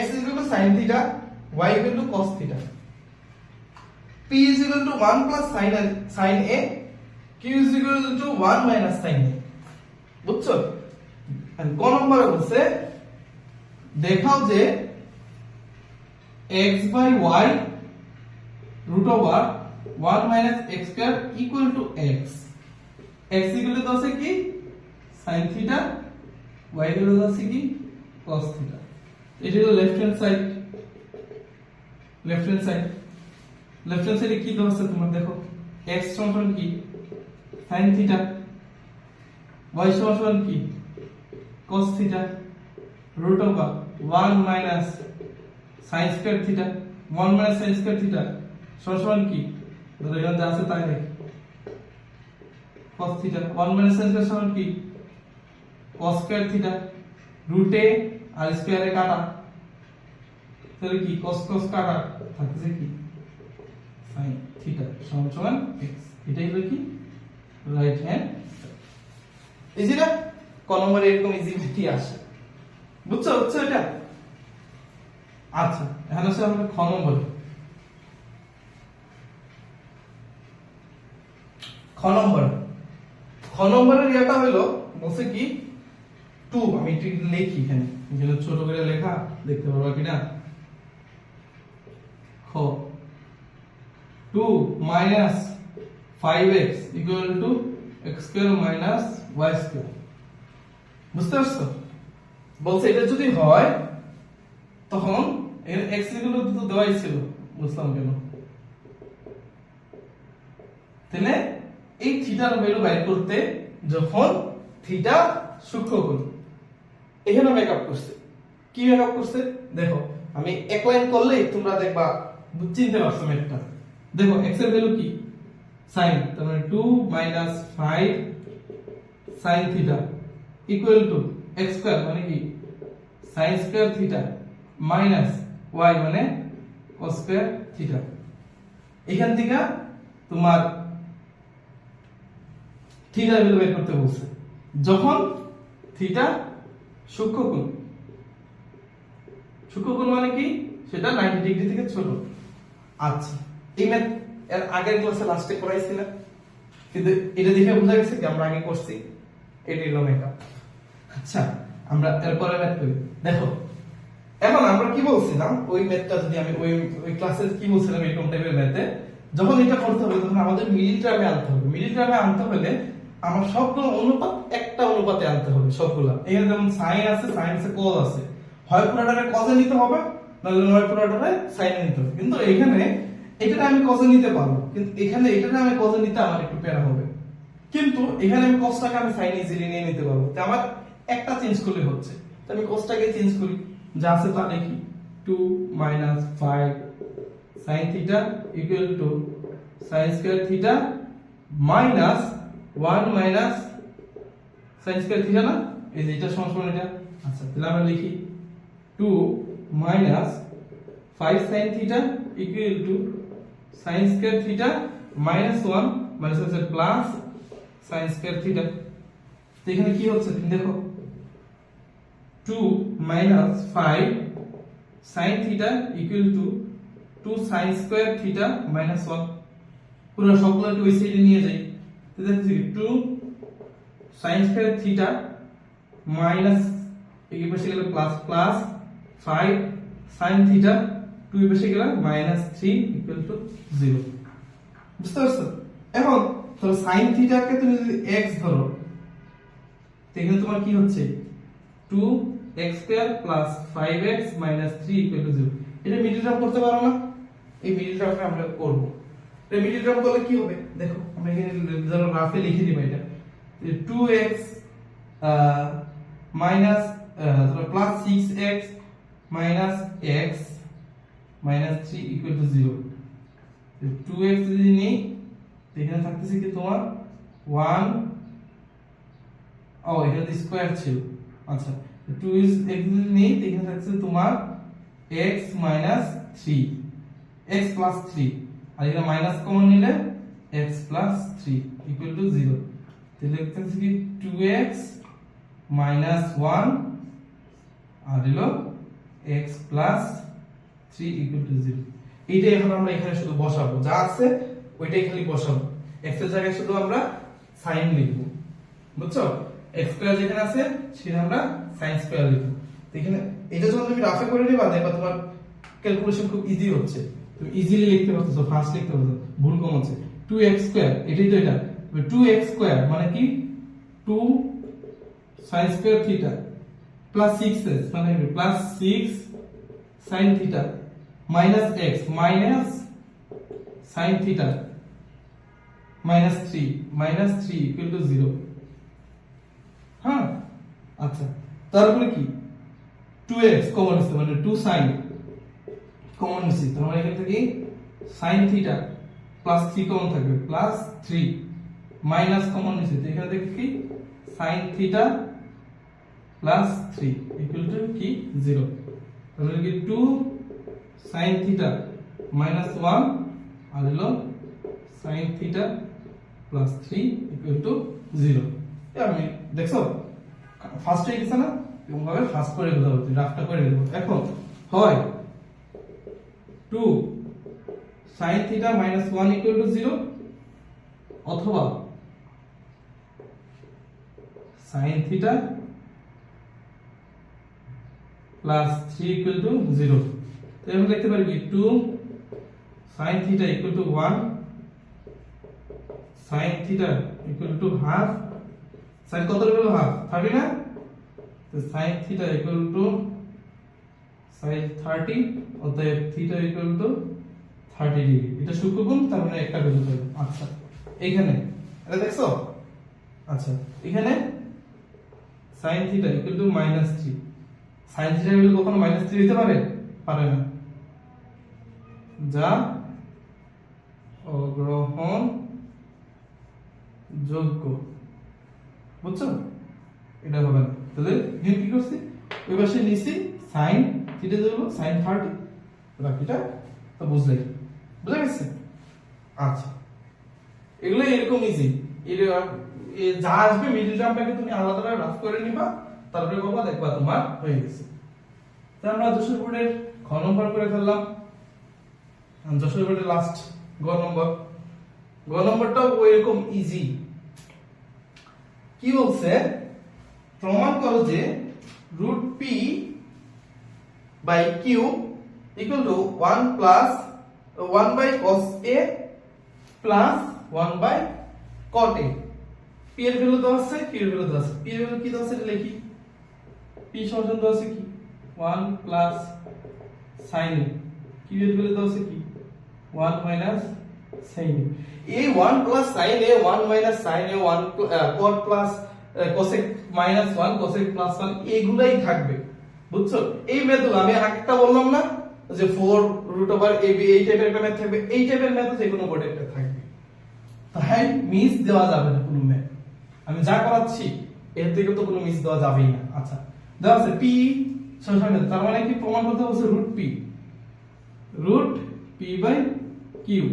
x sin theta, y cos theta, p 1 plus sin a, q 1 minus sin a, বুঝছো? ক নম্বরে বলছে দেখাও যে x by y root over 1 minus x square equal to x, x equal to আছে কি sin theta, y equal to আছে কি cos theta, এটা হলো left hand side, left hand side, left hand সাইডে কি দেওয়া আছে তোমার দেখো, x সমান কি sin theta, y সমান কি cos theta, root over 1 minus sin square theta, 1 minus sin square theta সমান কি ধরো এখানে যা আছে তাই লিখি cos theta, 1 minus sin square সমান কি cos square theta, root a আর স্কয়ার এ কাটা, তাহলে কি cos cos কাটা থাকছে কি sin theta সমান x, এটাই হলো কি রাইট হ্যান্ড। ইজি না? ক নম্বরে এরকম ইজি কি আসে, বুঝছো বুঝছো এটা? আচ্ছা, এখন আসলে আমরা খ নম্বরে, খ নম্বরের ইয়েটা হলো বলছে কি 2, আমি একটু লিখি এখানে, যেটা ছোট করে লেখা দেখতে পারবা কিনা, খ 2 minus 5x equal to x square minus y square, বুঝতে পারছো? বলছে এটা যদি হয় তখন এর x equal to দেওয়াই ছিল, বুঝলাম কেন, তাহলে এই থিটার ভ্যালু বের করতে যখন থিটা সূক্ষ্মকোণ, এখানে মেকআপ করছে, কি মেকআপ করছে দেখো, আমি এক লাইন করলেই তোমরা দেখবা চিনতে পারছো ম্যাথটা। দেখো x এর ভ্যালু কি sin, তার মানে 2 minus 5 sin theta equal to x square মানে কি sin square theta minus y মানে cos square theta, এখান থেকে তোমার থিটা ভ্যালু বের করতে বলছে যখন থিটা সূক্ষ্মকোণ, সূক্ষ্মকোণ মানে কি সেটা 90 ডিগ্রি থেকে ছোট। আচ্ছা, এই ম্যাথ এর আগের ক্লাসে লাস্টে করাইছিলাম, কিন্তু এটা দেখে বোঝা গেছে কি আমরা আগে করছি, এটি হলো মেকআপ। আচ্ছা, আমরা এরপরে ম্যাথ করি। দেখো এখন আমরা কি বলছিলাম, ওই ম্যাথটা যদি আমি ওই ক্লাসে কি বলছিলাম এরকম টাইপের ম্যাথে যখন এটা করতে হবে তখন আমাদের মিডল টার্মে আনতে হবে, মিডল টার্মে আনতে হলে আমার সবগুলো অনুপাত একটা অনুপাতে আনতে হবে সবগুলা। এখানে যেমন সাইন আছে, সাইন আছে, কজ আছে, হয় পুরোটাকে কজে নিতে হবে নাহলে নয় পুরোটাকে সাইনে নিতে হবে। কিন্তু এখানে এটা আমি কজে নিতে পারবো, কিন্তু এখানে এটা আমি কজে নিতে আমার একটু প্যারা হবে, কিন্তু এখানে আমি কজটাকে আমি সাইন ইজিলি নিয়ে নিতে পারবো। তো আমার একটা চেঞ্জ করলে হচ্ছে, তো আমি কজটাকে চেঞ্জ করি, যা আছে তা লিখি 2 - 5 sin theta equal to sin square theta minus 1 minus sin square theta না, এই যে এটা সমান এটা। আচ্ছা তাহলে আমরা লিখি 2 minus 5 sin theta equal to sin square theta minus 1 minus হচ্ছে প্লাস sin স্কয়ার থিটা। তো এখানে কি হচ্ছে তুমি দেখো 2 minus 5 sin theta equal to 2 sin square theta minus 1, পুরো সবগুলোকে ওই সাইডে নিয়ে যাই। তো দেখছি 2 sin স্কয়ার থিটা মাইনাস এই পাশে গেলে প্লাস প্লাস 5 sin থিটা 2 এর পাশে গেলে মাইনাস 3 ইকুয়াল টু 0। বুঝতে পারছো? এখন ধরো sin থিটাকে তুমি যদি x ধরো, তাহলে তোমার কি হচ্ছে 2x square plus 5x minus 3 equal to 0। এটা মিডল টার্ম করতে পারো না? এই মিডল টার্মটা আমরা করব। এই মিডল টার্ম করলে কি হবে দেখো, আমরা এখানে ধরো রাফে লিখে দিই এটা 2x মাইনাস ধরো plus 6x minus x minus 3 equal to 0। 2x যদি নেই এখানে থাকতেছে কি তোমার 1, ও এখানে স্কয়ার ছিল। আচ্ছা 2x যদি নেই এখানে থাকছে তোমার x মাইনাস 3, x প্লাস 3, আর এখানে মাইনাস কমন নিলে x প্লাস 3 ইকুয়াল টু 0। তাহলে থাকছে কি 2x মাইনাস 1 আর হলো x প্লাস 3 ইকুয়াল টু 0। এইটাই এখন আমরা এখানে শুধু বসাবো, যা আছে ওইটাই খালি বসাবো। x এর জায়গায় শুধু আমরা sin লিখব, বুঝছো? x স্কয়ার যেখানে আছে সেখানে আমরা sin স্কয়ার লিখব। তো এখানে এটা যখন তুমি রাফে করে নিবা দেখবা তোমার ক্যালকুলেশন খুব ইজি হচ্ছে, তুমি ইজিলি লিখতে পারতেছো, ফাস্ট লিখতে পারতেছো, ভুল কম হচ্ছে। 2x স্কয়ার এটাই তো, এটা 2x স্কয়ার মানে কি 2 sin square theta plus 6x মানে plus 6 sin theta minus x minus sin theta minus 3 equal to 0। হ্যাঁ আচ্ছা তারপরে কি 2x কমন আছে মানে 2 sin কমন আছে, তাহলে এখান থেকে sin থিটা প্লাস 3 কমন থাকবে প্লাস 3 মাইনাস কমন আছে, তো এখানে দেখি কি sin theta plus 3 equal to কি 0। তাহলে কি 2 sin থিটা মাইনাস 1 আর হলো sin theta plus 3 equal to 0। আমি দেখছো ফার্স্ট হয়ে গেছে না, এরকম ভাবে ফার্স্ট করে দিতে হবে, রাফটা করে দেব। এখন হয় 2 sin theta minus 1 equal to 0 অথবা sin theta plus 3 equal to 0। তো আমরা লিখতে পারি কি 2 sin theta equal to 1, sin theta equal to half, sin কত হলো হাফ 30 না, তো sin theta equal to sin 30 অতএব থিটা ইকুয়াল টু 30 ডিগ্রি। এটা সূক্ষ্মকোণ, তার মানে একটা বিন্দু হবে। আচ্ছা এইখানে এটা দেখছো, আচ্ছা এখানে sin theta equal two minus 3, sin theta হলে কখনো মাইনাস 3 হতে পারে? পারে না, যা অগ্রহণ যোগ্য, বুঝছো? এটা হবে না। তাহলে নিয়ম কি করছি, ওই পাশে নিছি sin থিটা দেবো sin 30, বাকিটা তো বুঝলেই, বুঝা গেছে? আচ্ছা এগুলো এরকম ইজি, যা আসবে মিডল টার্মটাকে তুমি আলাদা করে রাফ করে নিবা, তারপরে বাবা দেখবা তোমার হয়ে গেছে। তো আমরা যশোর বোর্ডের খ নম্বর করে ফেললাম, যশোর বোর্ডের লাস্ট গ নম্বরটাও এরকম ইজি। কি বলছে, প্রমাণ করো যে root P by Q equal to 1 plus 1 by cos a plus 1 by cot a। P এর ভ্যালু দেওয়া আছে, কিউ এর ভ্যালু দেওয়া আছে। পি এর ভ্যালু কি দেওয়া আছে লিখি, পি সমান দেওয়া আছে কি 1 প্লাস sin a, কিউ এর ভ্যালু দেওয়া আছে কি 1 মাইনাস sin a। এই 1 plus sin a 1 minus sin a 1 cot plus cosec minus 1 cosec plus 1 এগুলাই থাকবে, বুঝছো? এই মেথড আমি আরেকটা বললাম না যে 4 √ab এই টাইপের একটা ম্যাথ থাকবে, এই টাইপের ম্যাথ যে কোনো বোর্ডে একটা থাকবে। তাই মিস দেওয়া যাবে না কোনো ম্যাথ। আমি যা করাচ্ছি এর থেকে তো কোনো মিস দেওয়া যাবেই না। আচ্ছা দেওয়া আছে পি সমান, তার মানে কি প্রমাণ করতে বলছে রুট পি বাই কিউ,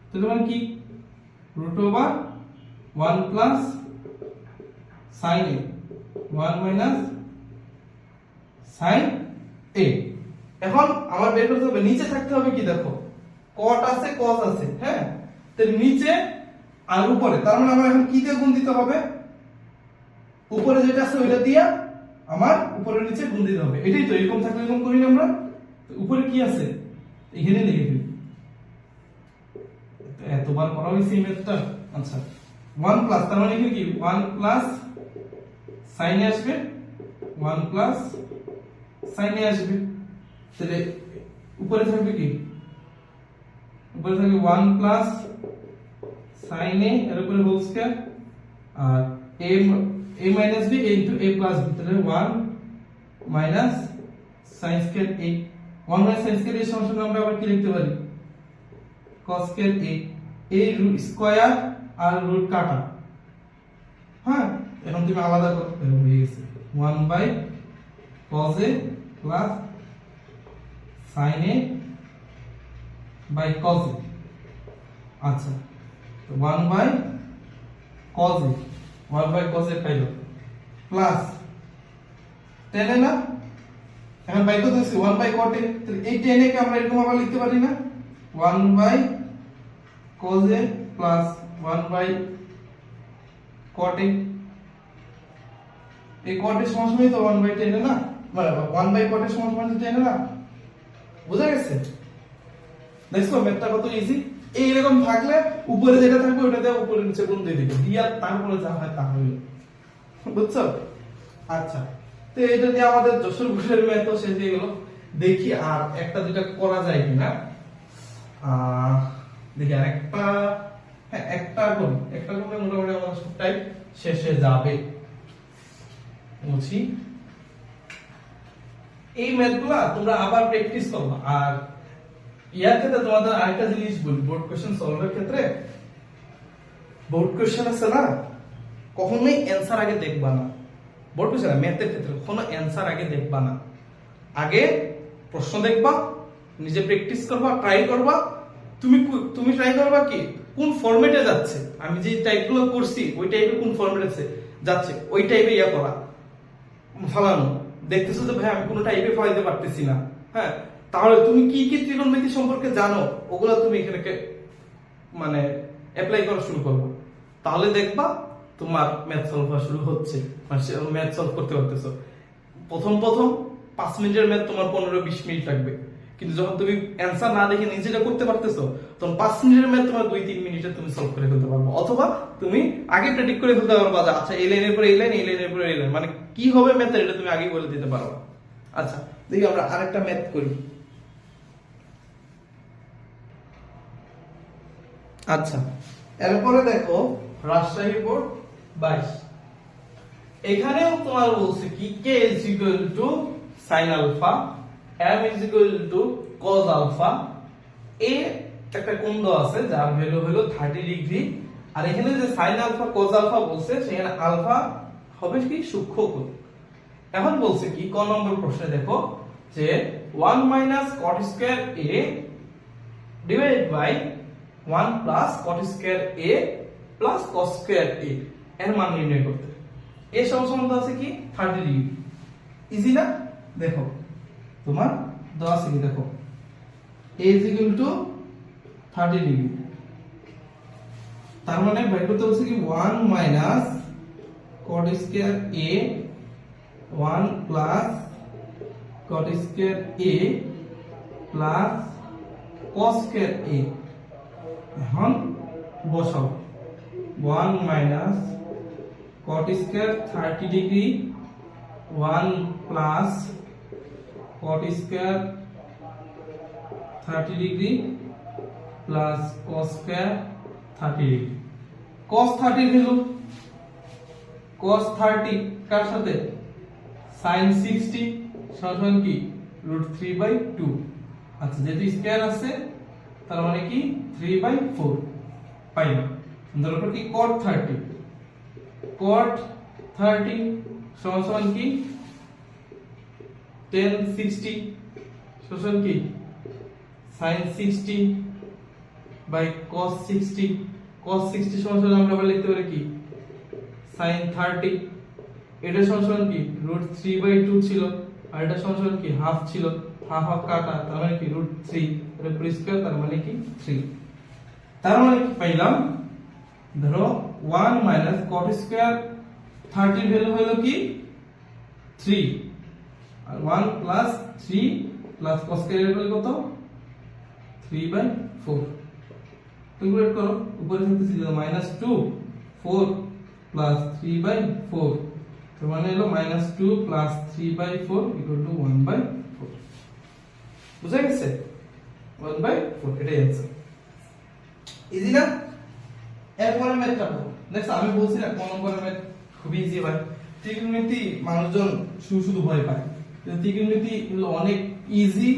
তার মানে কি রুট ওভার 1 প্লাস সাইন এ 1 মাইনাস সাইন এ। এখন আমার বের করতে হবে নিচে থাকতে হবে কি, দেখো কট আছে কস আছে, হ্যাঁ, তো নিচে আর উপরে, তার মানে আমার এখন কি দিয়ে গুণ দিতে হবে, উপরে যেটা আছে ওইটা দিয়ে আমার উপরে নিচে গুণ দিতে হবে। এটাই তো, এরকম থাকলে এরকম করি না আমরা। উপরে কি আছে এখানে লিখে দিই, এতবার করা হয়েছে এই ম্যাথটা। আচ্ছা 1 প্লাস, তার মানে কি 1 প্লাস সাইনে আসবে, 1 প্লাস সাইনে আসবে, তাহলে উপরে থাকবে কি, উপরে থাকবে 1 প্লাস সাইনে এর উপরে হোল স্কয়ার, আর a minus b into a plus b, তাহলে 1 minus sine square a। 1 minus sine square a সমান আমরা আবার কি লিখতে পারি, cos স্কয়ার a। এই রুট স্কয়ার আর রুট কাটা, হ্যাঁ, এখন তুমি আলাদা করতে হয়ে গেছে 1 by cos a plus sin a by cos a। আচ্ছা তো 1 by cos a, 1 by cos a পাইলো প্লাস tan a না, এখন বাই কত আছে 1 বাই cot a, তাহলে এই tan a কে আমরা এরকম আবার লিখতে পারি না, 1 by cos a plus 1 by cot a। এই cot a সমান সমান তো 1 বাই tan a না, মানে 1 বাই cot a সমান সমান tan a না, বুঝা গেছে? দেখছো ম্যাথটা কত ইজি। এইরকম থাকলে উপরে যেটা থাকবে ওটা দিয়ে উপরে নিচে গুণ দিয়ে দিবে, দিয়া তারপরে যা হয় তা হইলো, বুঝছো? আচ্ছা তো এটা দিয়ে আমাদের যশোর বোর্ডের ম্যাথ তো শেষ হয়ে গেল। দেখি আর একটা দুটা করা যায় কিনা, দেখি আর একটা, হ্যাঁ একটা করব, একটা করলে মোটামুটি আমাদের সবটাই শেষ হয়ে যাবে। বুঝছি এই ম্যাথগুলা তোমরা আবার প্র্যাকটিস করবা। আর ইয়ার ক্ষেত্রে তোমাদের আরেকটা জিনিস বলি, বোর্ড কোশ্চেন সলভের ক্ষেত্রে বোর্ড কোশ্চেন আছে না, কখনোই অ্যানসার আগে দেখবা না। বোর্ড কোশ্চেন ম্যাথের ক্ষেত্রে কখনো অ্যানসার আগে দেখবা না, আগে প্রশ্ন দেখবা, নিজে প্র্যাকটিস করবা, ট্রাই করবা। তুমি ট্রাই করবা কি কোন ফরম্যাটে যাচ্ছে, আমি যে টাইপগুলো করছি ওই টাইপে কোন ফরম্যাটে যাচ্ছে ওই টাইপে ইয়া করা, ফালানো। দেখতেছো যে ভাই আমি কোনো টাইপে ফলাইতে পারতেছি না, হ্যাঁ, তাহলে তুমি কি কি ত্রিকোণমিতি সম্পর্কে জানো ওগুলো তুমি এখানে মানে অ্যাপ্লাই করা শুরু করবে, তাহলে দেখবা তোমার ম্যাথ সলভ করা শুরু হচ্ছে, মানে ম্যাথ সলভ করতে পারতেছো। প্রথম 5 মিনিটের ম্যাথ তোমার 15-20 মিনিট লাগবে, কিন্তু যখন তুমি অ্যানসার না দেখে নিজেটা করতে পারতেছো তখন 5 মিনিটের ম্যাথ তোমার 2-3 মিনিটে তুমি সলভ করে ফেলতে পারবে। অথবা তুমি আগে প্রেডিক্ট করে ফেলতে পারবা যে আচ্ছা এই লাইনের পরে এই লাইন, এই লাইনের পরে এই লাইন, মানে কি হবে ম্যাথ এটা তুমি আগেই বলে দিতে পারবা। আচ্ছা দেখি আমরা আরেকটা ম্যাথ করি। আচ্ছা এরপরে দেখো রাজশাহী বোর্ড 22, এখানেও তোমার বলছে কি k is equal to sin alpha, m is equal to cos alpha, এ একটা কোণ দেওয়া আছে যার ভ্যালু হলো 30 ডিগ্রি, আর এখানে যে sin alpha cos alpha বলছে সেখানে আলফা হবে কি সূক্ষ্ম কোণ। এখন বলছে কি ক নম্বর প্রশ্নে দেখো যে 1 minus cot square a divided by 1 plus cot square a plus cos square a এর মান নির্ণয় করতে। a সমান আছে কি 30 ডিগ্রি, ইজি না? দেখো তোমার দেওয়া আছে কি, দেখো a is equal to 30 degree, তার মানে বের করতে বলছে কি 1 minus cot square a 1 plus cot square a plus cos square a। এখন বসাও 1 minus cot square 30 degree 1 plus cot square 30 degree plus cos square 30 degree. cos 30 value, cos 30 কার সাথে sin 60 সমান কি √3/2। আচ্ছা যেহেতু স্কয়ার আছে তার মানে কি 3/4 পাইলাম। ধরো কি cot 30 cot 30 সমান সমান কি tan 60 সমান কি sin 60 বাই cos 60 cos 60 সমান সমান আমরা আবার লিখতে পারি কি sin 30 এটা সমান সমান কি √3/2 ছিল আর এটা সমান সমান কি হাফ ছিল হাফ হাফ কাটা তার মানে কি √3 এটা পুরো স্কয়ার তার মানে কি 3 তার মানে কি পাইলাম ধরো 1 মাইনাস cot স্কয়ার 30 ভ্যালু হলো কি 3 আর 1 প্লাস 3 প্লাস cos স্কয়ার এর ভ্যালু কত 3/4 ক্যালকুলেট করো উপরে থাকতেছে যে -2 4 প্লাস 3/4 তার মানে হলো -2 প্লাস 3/4 1/4 বুঝা গেছে 1/4 এটাই आंसर ইজি না এরপরে ম্যাথটা করব নেক্সট আমি বলছি না কোন নম্বরের ম্যাথ খুবই ইজি ভাই ত্রিকোণমিতি মানুষজন শুধু ভয় পায় কিন্তু ত্রিকোণমিতি হলো অনেক ইজি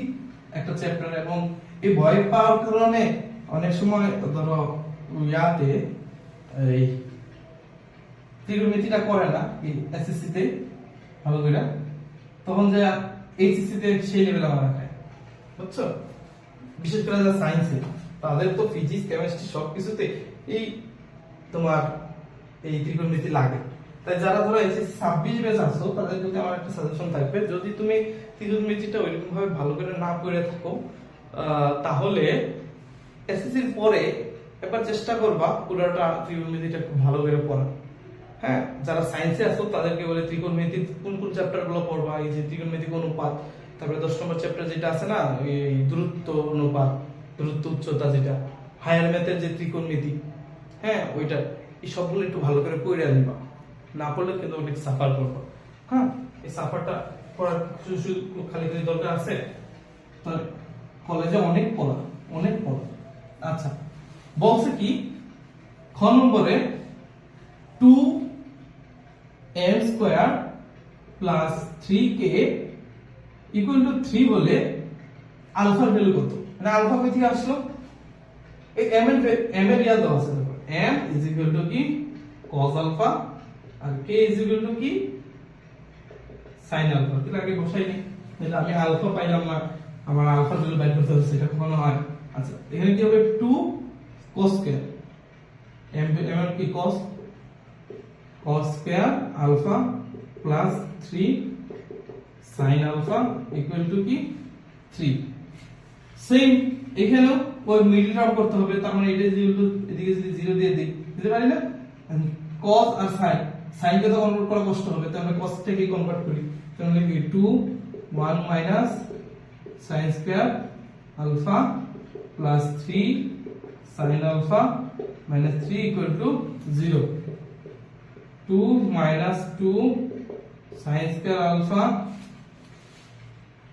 একটা চ্যাপ্টার এবং এই ভয় পাওয়ার কারণে অনেক সময় ধরো ইয়াতে এই ত্রিকোণমিতিটা করে না এই এসএসসি তে ভালো করে তখন যে এইচএসসি তে সেই লেভেলে আমরা রাখে বুঝছো বিশেষ করে যারা সায়েন্সে তাদের তো ফিজিক্স কেমিস্ট্রি সবকিছুতে এই তোমার এই ত্রিকোণমিতি লাগে তাই যারা ধরো এসএসসি 26 ব্যাচ আছো তাদের প্রতি আমার একটা সাজেশন থাকবে যদি তুমি ত্রিকোণমিতিটা ওইরকম ভাবে ভালো করে না পড়ে থাকো তাহলে এসএসসির পরে একবার চেষ্টা করবা পুরোটা ত্রিকোণমিতিটা খুব ভালো করে পড়া হ্যাঁ যারা সায়েন্সে আছো তাদেরকে বলে ত্রিকোণমিতি কোন কোন চ্যাপ্টারগুলো পড়বা এই যে ত্রিকোণমিতিক অনুপাত তারপরে 10 নম্বর চ্যাপ্টার যেটা আছে না এই দূরত্ব অনুপাত দূরত্ব উচ্চতা যেটা হায়ার ম্যাথের যে ত্রিকোণমিতি হ্যাঁ ওইটা এই সবগুলো একটু ভালো করে পড়ে নিবা না পড়লে কিন্তু অনেক সাফার করবা হ্যাঁ এই সাফারটা পড়ার খালি খালি দরকার আছে কলেজে অনেক পড়া আচ্ছা বলছে কি খ নম্বরে 2m square plus 3k equal to 3 হলে আলফার ভ্যালু কত মানে আলফা কই থেকে আসলো এই m এর ইয়া দাও আছে দেখো m ইজ ইকুয়াল টু কি cos আলফা আর k ইজ ইকুয়াল টু কি sin আলফা তাহলে আগে বসাই নি তাহলে আমি আলফা পাইলাম না আমার আলফার ভ্যালু বের করতে হবে সেটা কখনো হয় আচ্ছা এখানে কি হবে 2 cos স্কয়ার m এর কি cos square alpha plus 3 sin alpha equal to কি 3 সেম এখানেও ওই মিডল টার্ম করতে হবে তার মানে এটা ইকুয়াল টু এদিকে যদি 0 দিয়ে দিই দিতে পারি না cos আর sin কে তো কনভার্ট করা কষ্ট হবে তাহলে cos থেকে কনভার্ট করি তাহলে কি 2 1 minus sin square alpha plus 3 sin alpha minus 3 equal to 0 2 minus 2 sin square alpha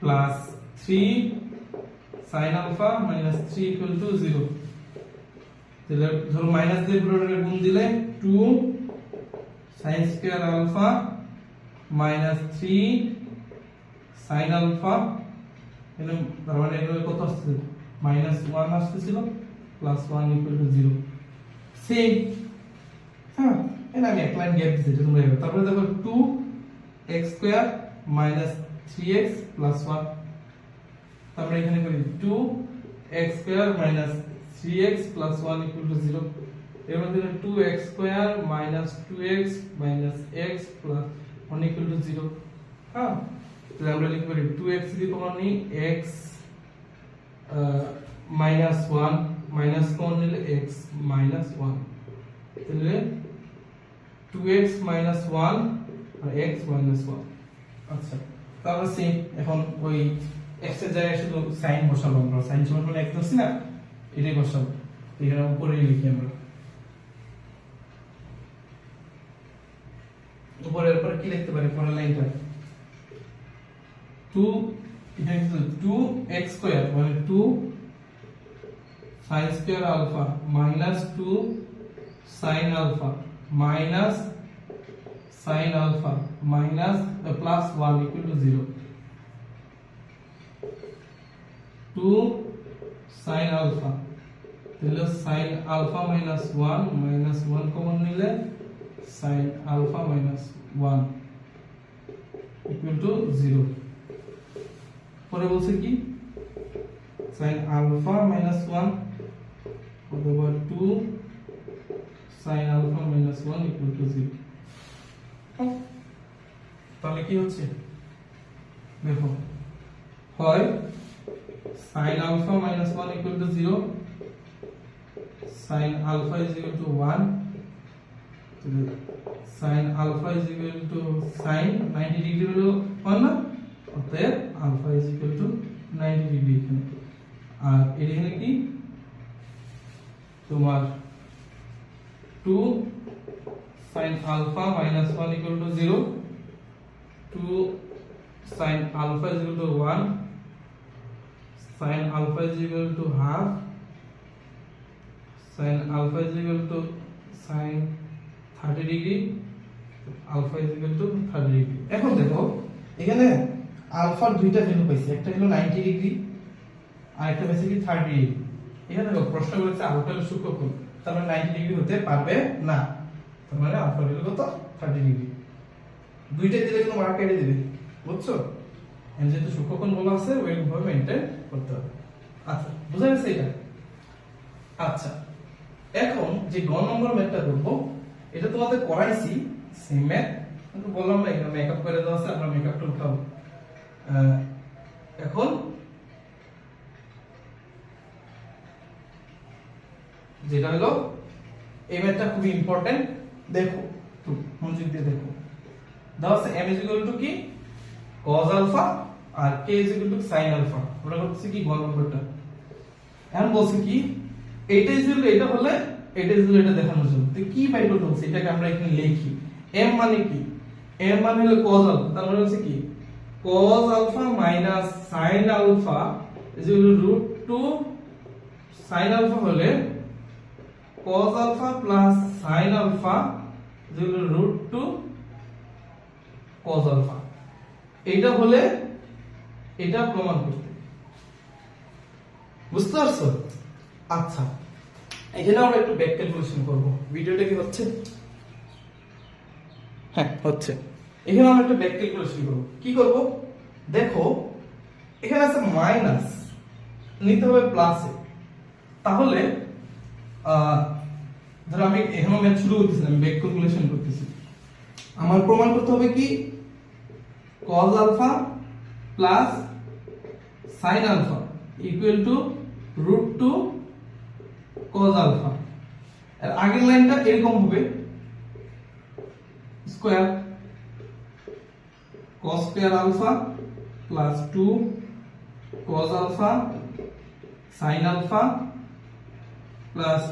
plus 3 sin alpha minus 3 equal to 0 তাহলে ধরো মাইনাস দিয়ে পুরোটাকে গুণ দিলে 2 sin square alpha minus 3 sin alpha এখানে তার মানে এখানে কত আসছে minus 1 আসছিল plus 1 equal to 0 সেম হ্যাঁ এটা আমি এক লাইন গ্যাপ দিয়েছি তোমরা এবার তারপরে দেখো 2x square minus 3x plus 1 তারপরে এখানে করি 2x square minus 3x plus 1 equal to 0 এর মধ্যে 2x square minus 2x minus x plus 1 equal to 0 হ্যাঁ তাহলে আমরা লিখব 2x যদি কমন নিই x মাইনাস 1 মাইনাস কমন নিলে x মাইনাস 1 তাহলে 2x minus 1 আর x minus 1 আচ্ছা তাহলে সেম এখন ওই x এর জায়গায় শুধু sin বসাবো আমরা sin সমান x ধরছি না এটাই বসাবো এখানে উপরে লিখি আমরা উপরের পরে কি লিখতে পারি পরের লাইনটা 2 এটা কি 2x স্কয়ার মানে 2 sin square alpha minus 2 sin alpha minus sin alpha minus plus 1 equal to 0 2 sin alpha তাহলে sin আলফা মাইনাস 1 কমন নিলে sin alpha minus 1 equal to 0। পরে বলছে কি sin আলফা মাইনাস 1 অথবা 2 sin alpha minus 1 equal to 0। তাহলে কি হচ্ছে দেখো, হয় sin alpha minus 1 equal to 0, sin alpha is equal to 1, sin alpha is equal to sin 90 degree হলো 1 না, অতএব alpha is equal to 90 degree এখানে। আর এখানে কি তোমার 2 sin alpha minus 1 equal to 0, 2 sin alpha is equal to 1, sin alpha is equal to half, sin alpha is equal to sin 30 degree, alpha is equal to 30 degree। এখন দেখো এখানে আলফার দুইটা ভ্যালু পাইছি, একটা হলো 90 ডিগ্রি আর একটা পাইছি কি 30 ডিগ্রি। এখানে দেখো প্রশ্ন করেছে আলফা হলো সূক্ষ্মকোণ, তার মানে 90 ডিগ্রি হতে পারবে না, তার মানে আলফা হলো কত 30 ডিগ্রি। দুইটা দিলে কিন্তু মার্ক কেটে দিবে, বুঝছো? যেহেতু সূক্ষ্মকোণ বলা আছে ওইরকম ভাবে মেইনটেইন করতে হবে। আচ্ছা বুঝা গেছে এটা? আচ্ছা এখন যে গ নম্বর ম্যাথটা করব, এটা তোমাদের করাইছি সেম ম্যাথ, কিন্তু বললাম না এখানে মেকআপ করে দেওয়া আছে, আমরা মেকআপটা উঠাবো। এখন যেটা হলো এই ম্যাথটা খুবই ইম্পর্টেন্ট, দেখো একটু মনোযোগ দিয়ে দেখো। দেওয়া আছে m is equal to কি cos alpha R k is equal to sin alpha। আমরা করতেছি কি গ নম্বরটা, এখন বলছি কি এইটা ইজ ইকুয়াল এটা হলে এটা ইজ ইকুয়াল এটা দেখানোর জন্য তো কি বাই করতে হচ্ছে, এটাকে আমরা এখানে লিখি। m মানে কি, m মানে হলো cos alpha, তার মানে হচ্ছে কি cos alpha minus sin alpha is equal to √2 sin alpha হলে cos alpha plus sin alpha is equal to √2 cos alpha। এটা হলে এটা প্রমাণ করতে, বুঝতে পারছো? আচ্ছা এখানে আমরা একটু ব্যাক ক্যালকুলেশন করব। ভিডিওটা কি হচ্ছে? হ্যাঁ হচ্ছে। এখানে আমরা একটা ব্যাক ক্যালকুলেশন করব। কি করব দেখো, এখানে আছে মাইনাস, নিতে হবে প্লাসে। তাহলে ধরো আমি এখানে ম্যাথ শুরু করতেছি, আমি ব্যাক ক্যালকুলেশন করতেছি। আমার প্রমাণ করতে হবে কি cos alpha plus sin alpha equal to √2 cos alpha। এর আগের লাইনটা এরকম হবে square cos square alpha plus 2 cos alpha sin alpha plus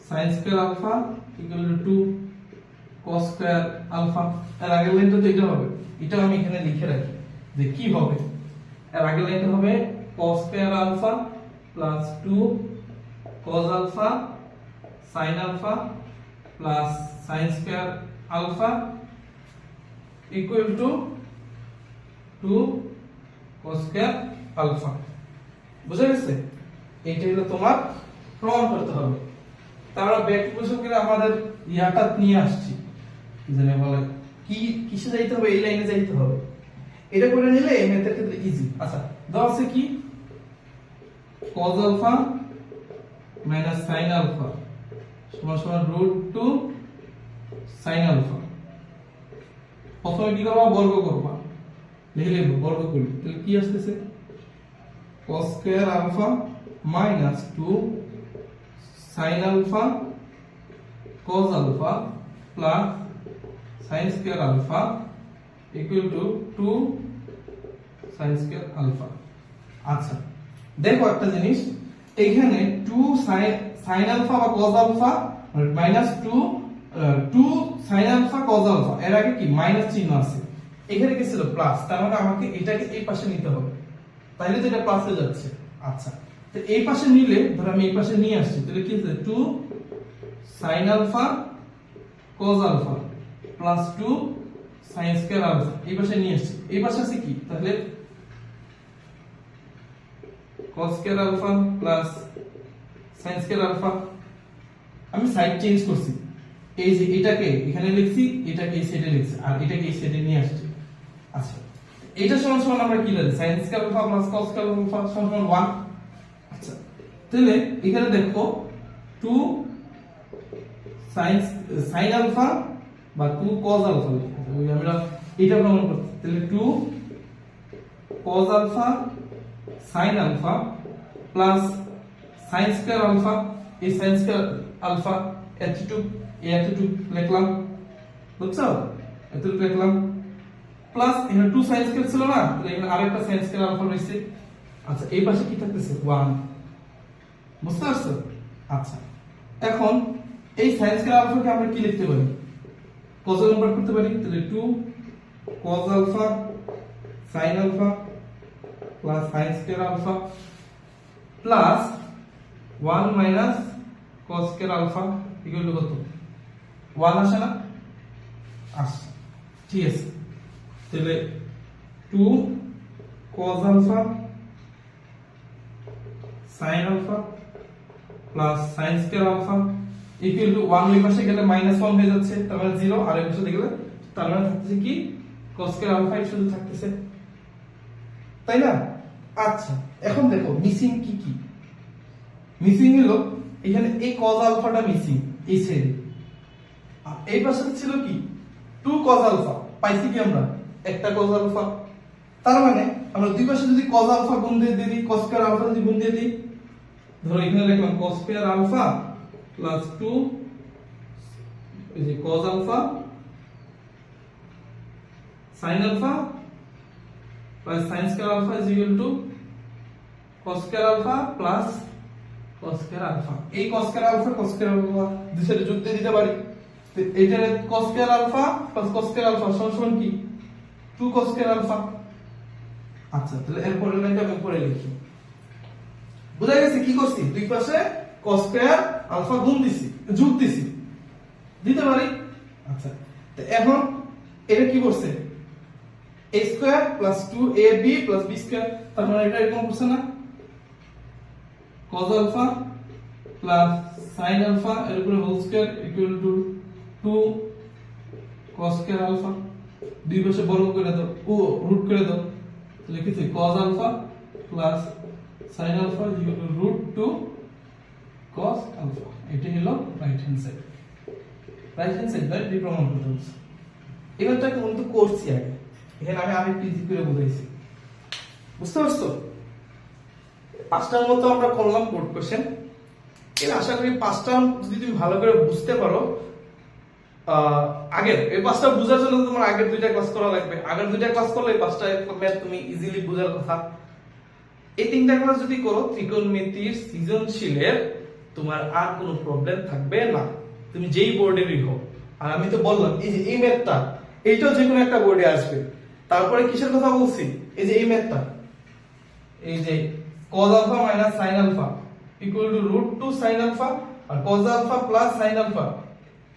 sin square alpha equal to 2 cos square alpha। এর আগের লাইনটা তো এটা হবে, এটা আমি এখানে লিখে রাখি যে কি হবে। এর আগের লাইনটা হবে cos square alpha plus 2 cos alpha sin alpha plus sin square alpha equal to 2 cos square alpha। বুঝা গেছে? এইটা হলো তোমার প্রমাণ করতে হবে। তারপর ব্যাক ক্যালকুলেশন করে আমাদের ইয়াটা নিয়ে আসছি, জানে বলে কি কিসে যাইতে হবে, এই লাইনে যাইতে হবে। এটা করে নিলে এই মেথডের ক্ষেত্রে ইজি। আচ্ছা দাও আছে কি cos alpha minus sin alpha সমান সমান √2 sin alpha। প্রথমে কি করবা, বর্গ করবা, লিখে বর্গ করি, তাহলে কি আসতেছে cos square alpha minus 2 sin alpha cos alpha plus sin square alpha equal to 2 sin square alpha। আচ্ছা দেখো একটা জিনিস, এখানে 2 sin alpha বা cos alpha minus 2 sin alpha cos alpha, এর আগে কি মাইনাস চিহ্ন আছে, এখানে কি ছিল প্লাস, তার মানে আমাকে এটাকে এই পাশে নিতে হবে, তাহলে তো এটা প্লাসে যাচ্ছে। আচ্ছা তো এই পাশে নিলে ধর আমি এই পাশে নিয়ে আসছি, তাহলে কি আছে 2 sin alpha cos alpha plus 2 sin square alpha, এই পাশে নিয়ে আসছি, এই পাশে আছে কি তাহলে cos square alpha plus sin square alpha, আমি সাইড চেঞ্জ করছি, এই যে এটাকে এখানে লিখছি, এটাকে এই সাইডে লিখছি, আর এটাকে এই সাইডে নিয়ে আসছি। আচ্ছা, এটা সমান সমান আমরা কি লিখি, sin square alpha plus cos square alpha সমান সমান 1। আচ্ছা, তাহলে এখানে দেখো 2 sin আলফা বা 2 cos আলফা লিখি, ওই আমরা এটা প্রমাণ করতে, তাহলে 2 cos alpha sin alpha plus sin square alpha, এই sin স্কয়ার আলফা এতটুকু লিখলাম, বুঝছো, এতটুকু লিখলাম, প্লাস এখানে 2 sin স্কয়ার ছিল না, তাহলে এখানে আরেকটা sin স্কয়ার আলফা রয়েছে। আচ্ছা, এই পাশে কি থাকতেছে 1, বুঝতে পারছো? আচ্ছা, এখন এই sin স্কয়ার আলফাকে আমরা কি লিখতে পারি, cos এ কনভার্ট করতে পারি, তাহলে 2 cos alpha sin alpha plus sin square alpha plus 1 minus cos square alpha equal to কত, 1 আসে না? আসে, ঠিক আছে। তাহলে 2 cos alpha sin alpha plus sin square alpha equal to 1, ওই পাশে গেলে -1 হয়ে যাচ্ছে, তার মানে 0, আর এই পাশে গেলে তার মানে থাকতেছে কি, cos স্কয়ার আলফা শুধু থাকতেছে, তাই না? আচ্ছা, এখন দেখো মিসিং কি কি, মিসিং হলো এখানে এই cos আলফাটা মিসিং এই সাইডে, আর এই পাশে ছিল কি 2 cos আলফা, পাইছি কি আমরা একটা cos আলফা, তার মানে আমরা দুই পাশে যদি cos আলফা গুণ দিয়ে দিই, cos স্কয়ার আলফা যদি গুণ দিয়ে দিই, ধরো এখানে লিখলাম cos স্কয়ার আলফা প্লাস 2 এই যে cos alpha sin alpha plus sin square alpha is equal to cos square alpha plus cos square alpha. এই cos square alpha cos square alpha দুই সাইডে যোগ দিয়ে দিতে পারি, তো এটা cos square alpha plus cos square alpha সমান কি 2 cos স্কয়ার আলফা। আচ্ছা, তাহলে এরপরে লাইনটা আমি পরে লিখি, বুঝা গেছে কি করছি, দুই পাশে cos স্কয়ার আলফা গুণ দিছি, যোগ দিছি, দিতে পারি। আচ্ছা, তো এখন এটা কি করছে, a square plus 2ab plus b square, তার মানে এটা এরকম করছে না, cos alpha plus sin alpha এর উপরে whole square equal to 2 cos square alpha, দুই পাশে বর্গ করে দাও ও রুট করে দাও, লিখেছি cos alpha plus sin alpha equal to root 2 cos alpha. এটা হলো রাইট হ্যান্ড সাইড, রাইট প্রমাণ করতে হচ্ছে। এবারটা কিন্তু করছি আগে, এখানে আমি আরেকটু ইজি করে বুঝাইছি, বুঝতে পারছো? পাঁচটার মতো আমরা করলাম বোর্ড কোশ্চেন, এর আশা করি পাঁচটা যদি তুমি ভালো করে বুঝতে পারো, আগের এই পাঁচটা বোঝার জন্য তোমার আগের দুইটা ক্লাস করা লাগবে, আগের দুইটা ক্লাস করলে এই পাঁচটা ম্যাথ তুমি ইজিলি বোঝার কথা। এই তিনটা ক্লাস যদি করো ত্রিকোণমিতির সৃজনশীলের তোমার আর কোনো প্রবলেম থাকবে না, তুমি যেই বোর্ডেরই হোক। আর আমি তো বললাম এই যে এই ম্যাথটা, এইটাও যে কোনো একটা বোর্ডে আসবে। তারপরে কিসের কথা বলছি, এই যে এই ম্যাথটা, এই যে cos alpha minus sin alpha equal to root 2 sin alpha আর cos alpha plus sin alpha,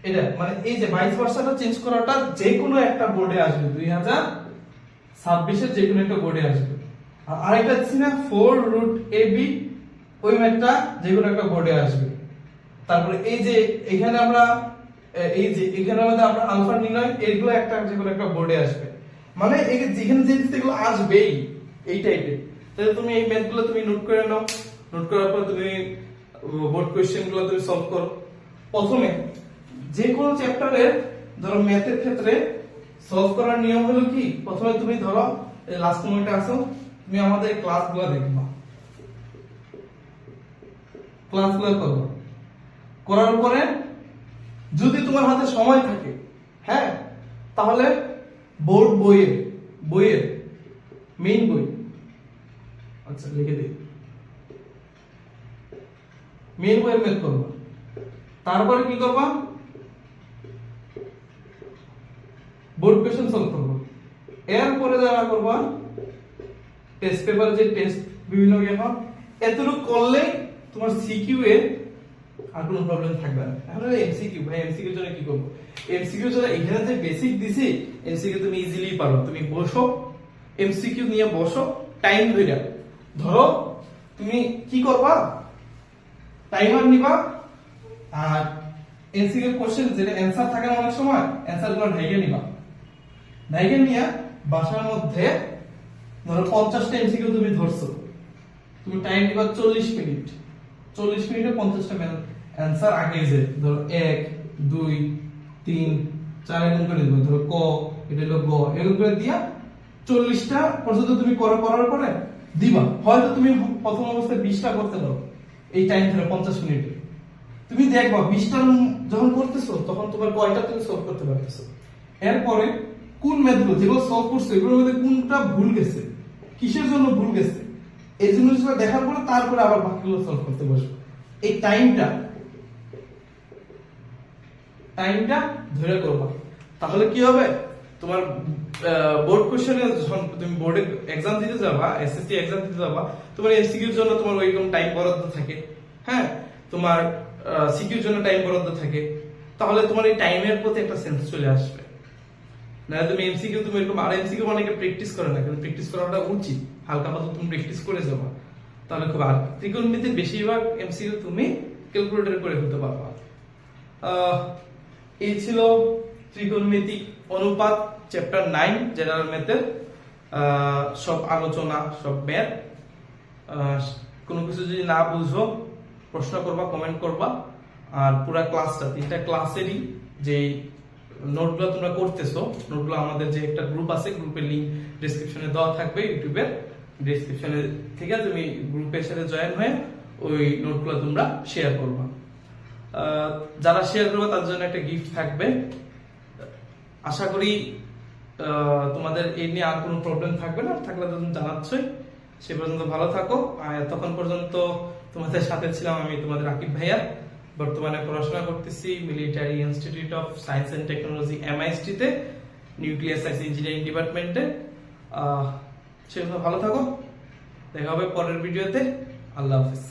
এটা মানে এই যে ভাইস ভার্সাটা চেঞ্জ করাটা যে কোনো একটা বোর্ডে আসবে, 2026 এর যে কোনো একটা বোর্ডে আসবে। আর আরেকটা ছিল না 4 রুট ab, ওই ম্যাথটা যে কোনো একটা বোর্ডে আসবে। তারপরে এই যে এখানে আমরা এই যে এখানে আমাদের আমরা আলফা নির্ণয়, এগুলো একটা যে কোনো একটা বোর্ডে আসবে, মানে এই যেখানে যে জিনিসগুলো আসবেই এই টাইপের। তাহলে তুমি এই ম্যাথগুলো তুমি নোট করে নাও, নোট করার পর তুমি বোর্ড কোশ্চেনগুলো তুমি সলভ করো। প্রথমে যে কোনো চ্যাপ্টারের ধরো ম্যাথের ক্ষেত্রে সলভ করার নিয়ম হলো কি, প্রথমে তুমি ধরো লাস্ট মোমেন্টে আসো, তুমি আমাদের ক্লাসগুলো দেখবা, ক্লাসগুলো করো, করার পরে যদি তোমার হাতে সময় থাকে, হ্যাঁ, তাহলে বোর্ড বইয়ের মেইন বই, আচ্ছা লিখে দিই, মেইন বইয়ের ম্যাথ করবা। তারপরে কি করবা, বোর্ড কোশ্চেন সলভ করবা। এরপরে যারা করবা টেস্ট পেপার, যে টেস্ট বিভিন্ন এখন এতটুকু করলে তোমার সিকিউ এ আর কোনো প্রবলেম থাকবে না। এখন এমসিকিউ, ভাই এমসিকিউ জন্য কি করব, এমসিকিউ জন্য এখানে যে বেসিক দিছি, এমসিকিউ তুমি ইজিলি পারো। তুমি বসো, এমসিকিউ নিয়ে বসো, টাইম ধরে ধরো তুমি কি করবা, টাইমার নিবা আর এমসিকিউ কোশ্চেন যেটা অ্যানসার থাকে না অনেক সময় অ্যানসারগুলো ঢাইকে নিবা, ঢাইকে নিয়ে বাসার মধ্যে ধরো 50টা এমসিকিউ তুমি ধরছো, তুমি টাইম দিবা 40 মিনিট, 40 মিনিটে 50টা অ্যানসার আগে যে ধরো 1 2 3 4 এরকম করে দিবা, ধরো ক এটা হলো গ এরকম করে দিয়া 40টা পর্যন্ত তুমি করার পরে দিবা। হয়তো তুমি প্রথম অবস্থায় 20টা করতে পারো এই টাইম ধরে 50 মিনিটে, তুমি দেখবা 20টা যখন করতেছো তখন তোমার কয়টা তুমি সলভ করতে পারতেছো। এরপরে কোন ম্যাথগুলো যেগুলো সলভ করছো এগুলোর মধ্যে কোনটা ভুল গেছে, কিসের জন্য ভুল গেছে, এই জিনিসগুলো দেখার পরে তারপরে আবার বাকিগুলো সলভ করতে বসবো। এই টাইমটা ধরে করবা, তাহলে কি হবে তোমার বোর্ড কোশ্চেনে যখন তুমি বোর্ডে এক্সাম দিতে যাবা, এসএসসি এক্সাম দিতে যাবা, তোমার এমসিকিউর জন্য তোমার ওইরকম টাইম বরাদ্দ থাকে, হ্যাঁ তোমার সিকিউর জন্য টাইম বরাদ্দ থাকে, তাহলে তোমার এই টাইমের প্রতি একটা সেন্স চলে আসবে। না তুমি এমসিকিউ তুমি এরকম, আর এমসিকিউ অনেকে প্র্যাকটিস করে না, কিন্তু প্র্যাকটিস করাটা উচিত, হালকা পাতলা তুমি প্র্যাকটিস করে যাবা, তাহলে খুব। আর ত্রিকোণমিতির বেশিরভাগ এমসিকিউ তুমি ক্যালকুলেটরে করে ফেলতে পারবা। এই ছিল ত্রিকোণমিতিক অনুপাত চ্যাপ্টার 9 জেনারেল ম্যাথের সব আলোচনা, সব ম্যাথ। কোনো কিছু যদি না বুঝো প্রশ্ন করবা, কমেন্ট করবা। আর পুরো ক্লাসটা 3টা ক্লাসেরই যে নোটগুলো তোমরা করতেছো, নোটগুলো আমাদের যে একটা গ্রুপ আছে, গ্রুপের লিংক ডেসক্রিপশনে দেওয়া থাকবে, ইউটিউবের ডেসক্রিপশনে থেকে তুমি গ্রুপের সাথে জয়েন হয়ে ওই নোটগুলো তোমরা শেয়ার করবা। যারা শেয়ার করবে তাদের জন্য একটা গিফট থাকবে। আশা করি তোমাদের এই নিয়ে আর কোনো প্রবলেম থাকবে না, থাকলে তুমি জানাচ্ছই। সে পর্যন্ত ভালো থাকো। আর তখন পর্যন্ত তোমাদের সাথে ছিলাম আমি, তোমাদের আকিব ভাইয়া। বর্তমানে পড়াশোনা করতেছি Military Institute of Science and Technology MIST তে, নিউক্লিয়ার সায়েন্স ইঞ্জিনিয়ারিং ডিপার্টমেন্টে। সে পর্যন্ত ভালো থাকো, দেখা হবে পরের ভিডিওতে। আল্লাহ হাফেজ।